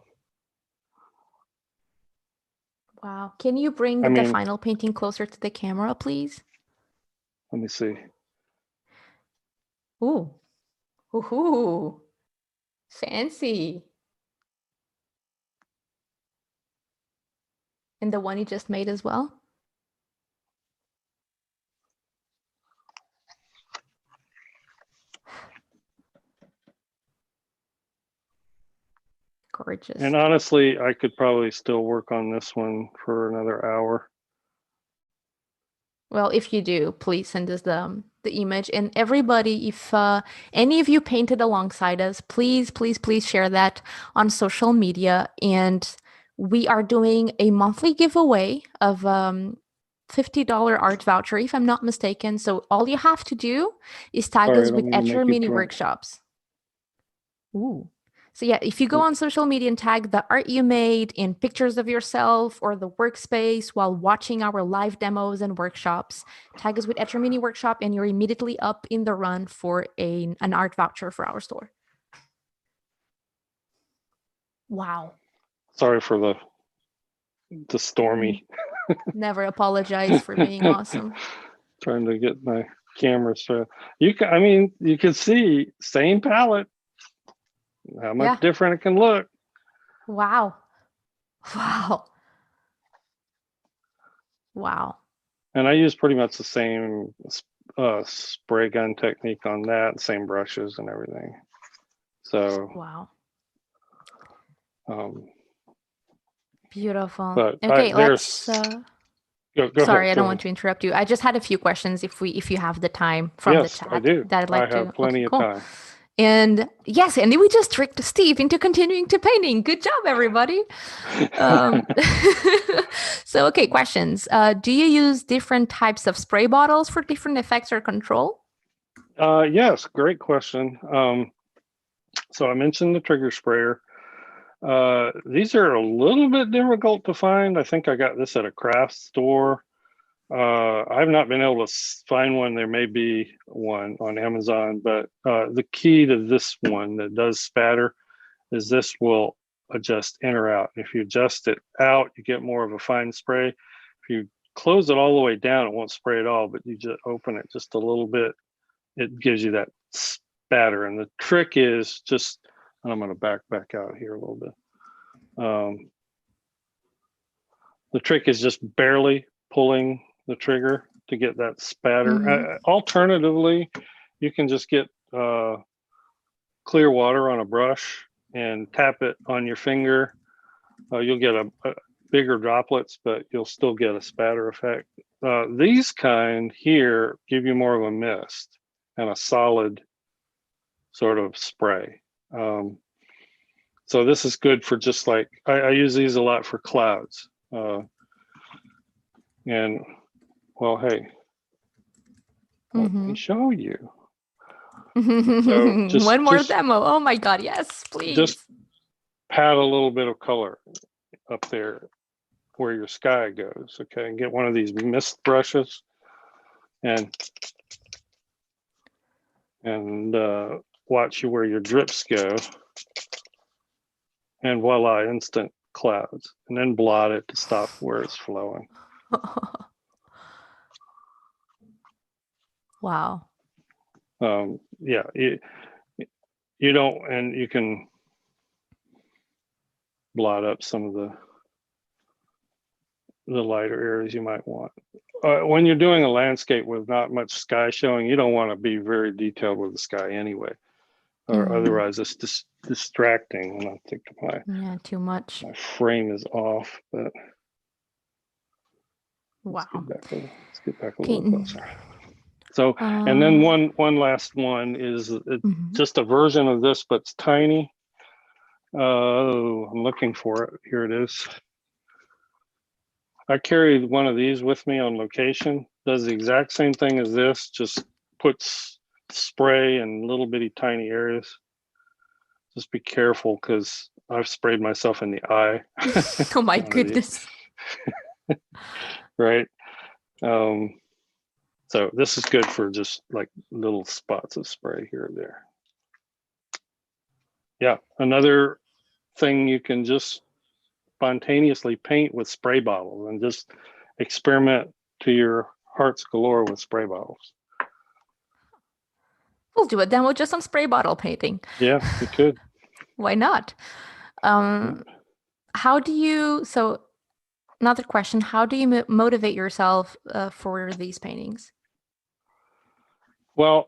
Wow. Can you bring I the mean, final painting closer to the camera, please? let me see. Ooh. Ooh. Fancy. And the one you just made as well? Gorgeous. And honestly, I could probably still work on this one for another hour. Well, if you do, please send us the image. And everybody, if any of you painted alongside us, please, please, please share that on social media. And we are doing a monthly giveaway of $50 art voucher, if I'm not mistaken. So all you have to do is tag Sorry, us I don't with mean to make Etcher you Mini drunk. Workshops. Ooh. So yeah, if you go on social media and tag the art you made in pictures of yourself or the workspace while watching our live demos and workshops, tag us with Etcher Mini Workshop and you're immediately up in the run for an art voucher for our store. Wow. Sorry for the stormy. Never apologize for being awesome. Trying to get my camera set. I mean, you can see same palette, how much Yeah. different it can look. Wow. Wow. Wow. And I use pretty much the same spray gun technique on that, same brushes and everything. So, Wow. um, Beautiful. but Okay, let's go sorry, ahead. I don't want to interrupt you. I just had a few questions if you have the time from the Yes, I chat do. that I'd I like have to. Okay, plenty of cool. time. And yes, and we just tricked Steve into continuing to painting. Good job, everybody. Um, so, okay, questions. Do you use different types of spray bottles for different effects or control? Yes, great question. So I mentioned the trigger sprayer. These are a little bit difficult to find. I think I got this at a craft store. I've not been able to find one. There may be one on Amazon, but the key to this one that does spatter is this will adjust in or out. If you adjust it out, you get more of a fine spray. If you close it all the way down, it won't spray at all, but you just open it just a little bit, it gives you that spatter. And the trick is just, and I'm going to back out here a little bit. The trick is just barely pulling the trigger to get that spatter. Mm-hmm. Alternatively, you can just get clear water on a brush and tap it on your finger. You'll get a bigger droplets, but you'll still get a spatter effect. These kind here give you more of a mist and a solid sort of spray. So this is good for just like, I use these a lot for clouds. And well, hey, let me show you. So One more demo. Oh my God, yes, please. Just pat a little bit of color up there where your sky goes, okay? And get one of these mist brushes and watch where your drips go. And voila, instant clouds. And then blot it to stop where it's flowing. Wow. Yeah, you don't, and you can blot up some of the lighter areas you might want. When you're doing a landscape with not much sky showing, you don't want to be very detailed with the sky anyway, or otherwise it's just distracting. And I think too much. My frame is off, but wow. Let's get back a little closer. So, and then one last one is just a version of this, but it's tiny. I'm looking for it. Here it is. I carried one of these with me on location. Does the exact same thing as this, just puts spray in little bitty tiny areas. Just be careful because I've sprayed myself in the eye. Oh my goodness. Right. So this is good for just like little spots of spray here or there. Yeah, another thing, you can just spontaneously paint with spray bottles and just experiment to your heart's galore with spray bottles. We'll do a demo just on spray bottle painting. Yeah, you could. Why not? How do you, so another question, how do you motivate yourself for these paintings? Well,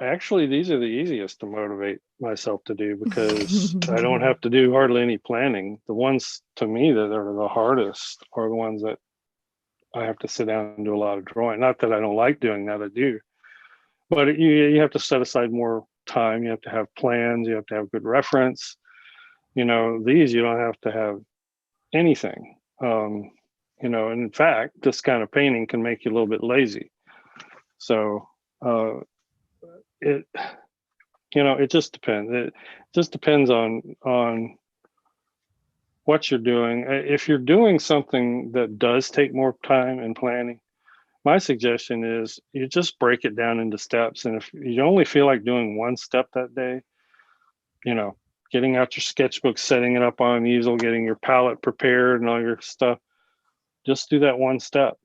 actually, these are the easiest to motivate myself to do because I don't have to do hardly any planning. The ones to me that are the hardest are the ones that I have to sit down and do a lot of drawing. Not that I don't like doing that, I do. But you have to set aside more time. You have to have plans. You have to have good reference. These you don't have to have anything. And in fact, this kind of painting can make you a little bit lazy. So it just depends. It just depends on what you're doing. If you're doing something that does take more time and planning, my suggestion is you just break it down into steps. And if you only feel like doing one step that day, getting out your sketchbook, setting it up on an easel, getting your palette prepared and all your stuff, just do that one step.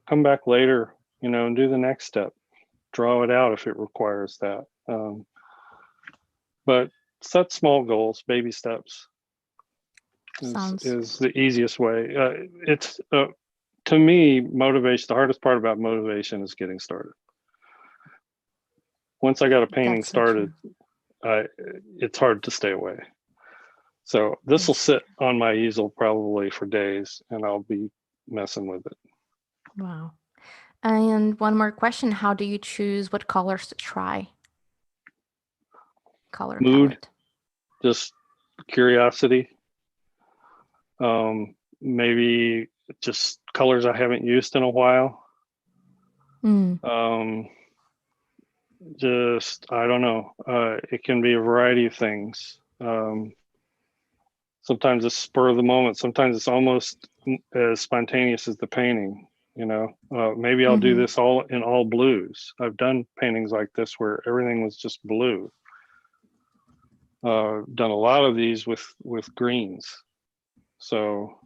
Come back later, and do the next step. Draw it out if it requires that. But set small goals, baby steps is the easiest way. It's to me, motivation, the hardest part about motivation is getting started. Once I got a painting started, it's hard to stay away. So this will sit on my easel probably for days and I'll be messing with it. Wow. And one more question, how do you choose what colors to try? Color Mood, palette. just curiosity. Maybe just colors I haven't used in a while. Just, I don't know. It can be a variety of things. Sometimes it's spur of the moment. Sometimes it's almost as spontaneous as the painting. Maybe I'll do this all in all blues. I've done paintings like this where everything was just blue. Done a lot of these with greens. So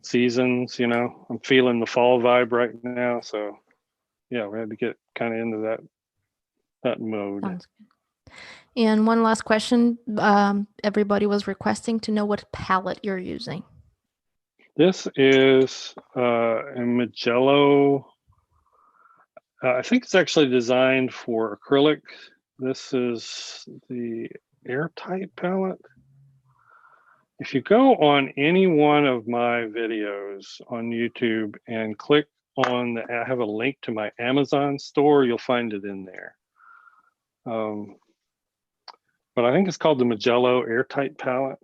seasons, I'm feeling the fall vibe right now. So yeah, we had to get kind of into that mode. Sounds good. And one last question. Everybody was requesting to know what palette you're using. This is a Mijello. I think it's actually designed for acrylic. This is the Airtight Palette. If you go on any one of my videos on YouTube and click on I have a link to my Amazon store, you'll find it in there. But I think it's called the Mijello Airtight Palette.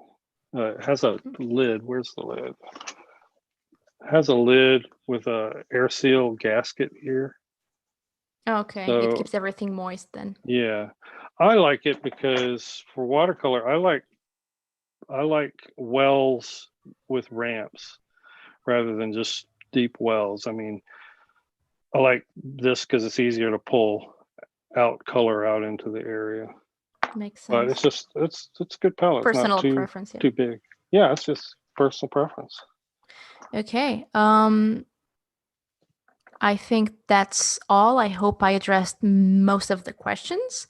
It has a lid. Where's the lid? It has a lid with a air seal gasket here. Okay, so it keeps everything moist then. Yeah, I like it because for watercolor, I like wells with ramps rather than just deep wells. I mean, I like this because it's easier to pull out color out into the area. Makes sense. But it's just it's good palette. Personal it's not preference. Too big. Yeah, it's just personal preference. Okay. I think that's all. I hope I addressed most of the questions.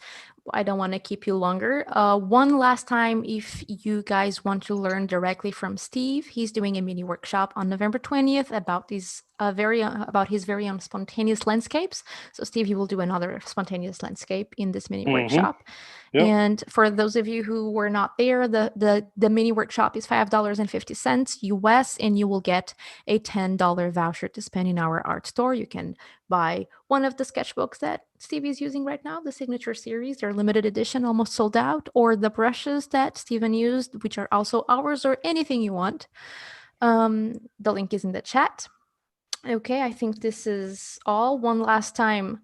I don't want to keep you longer. One last time, if you guys want to learn directly from Steve, he's doing a mini workshop on November 20th about these about his very own spontaneous landscapes. So Steve, you will do another spontaneous landscape in this mini workshop. Yep. And for those of you who were not there, the mini workshop is $5.50 US, and you will get a $10 voucher to spend in our art store. You can buy one of the sketchbooks that Steve is using right now, the Signature Series. They're limited edition, almost sold out, or the brushes that Steven used, which are also ours, or anything you want. The link is in the chat. Okay, I think this is all. One last time,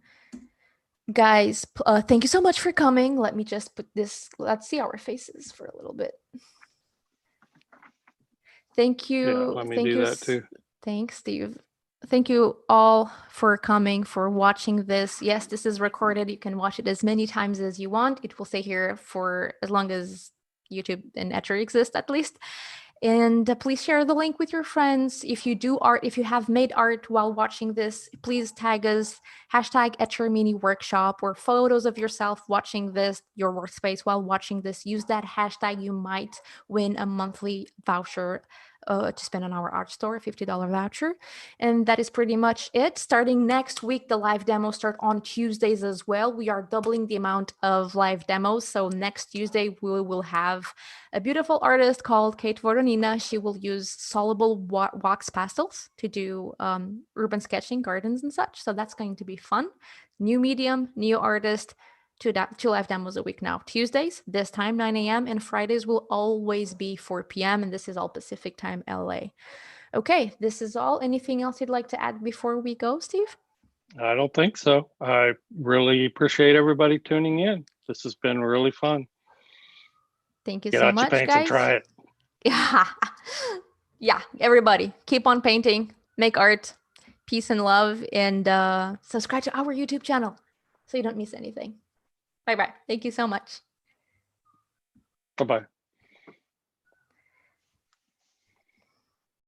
Guys, thank you so much for coming. Let me just put this, let's see our faces for a little bit. Thank Yeah, you. let me Thank do you. that too. Thanks, Steve. Thank you all for coming, for watching this. Yes, this is recorded. You can watch it as many times as you want. It will stay here for as long as YouTube and Etcher exist, at least. And please share the link with your friends. If you do art, if you have made art while watching this, please tag us, hashtag Etcher Mini Workshop, or photos of yourself watching this, your workspace while watching this. Use that hashtag. You might win a monthly voucher to spend on our art store, $50 voucher. And that is pretty much it. Starting next week, the live demos start on Tuesdays as well. We are doubling the amount of live demos. So next Tuesday, we will have a beautiful artist called Kate Voronina. She will use soluble wax pastels to do urban sketching, gardens and such. So that's going to be fun. New medium, new artist, two live demos a week now. Tuesdays, this time, 9 a.m. And Fridays will always be 4 p.m. And this is all Pacific time, LA. Okay, this is all. Anything else you'd like to add before we go, Steve? I don't think so. I really appreciate everybody tuning in. This has been really fun. Thank you Get so out your much, paints and guys. try it. Yeah. Yeah, everybody, keep on painting, make art, peace and love, and subscribe to our YouTube channel so you don't miss anything. Bye bye. Thank you so much. Bye bye.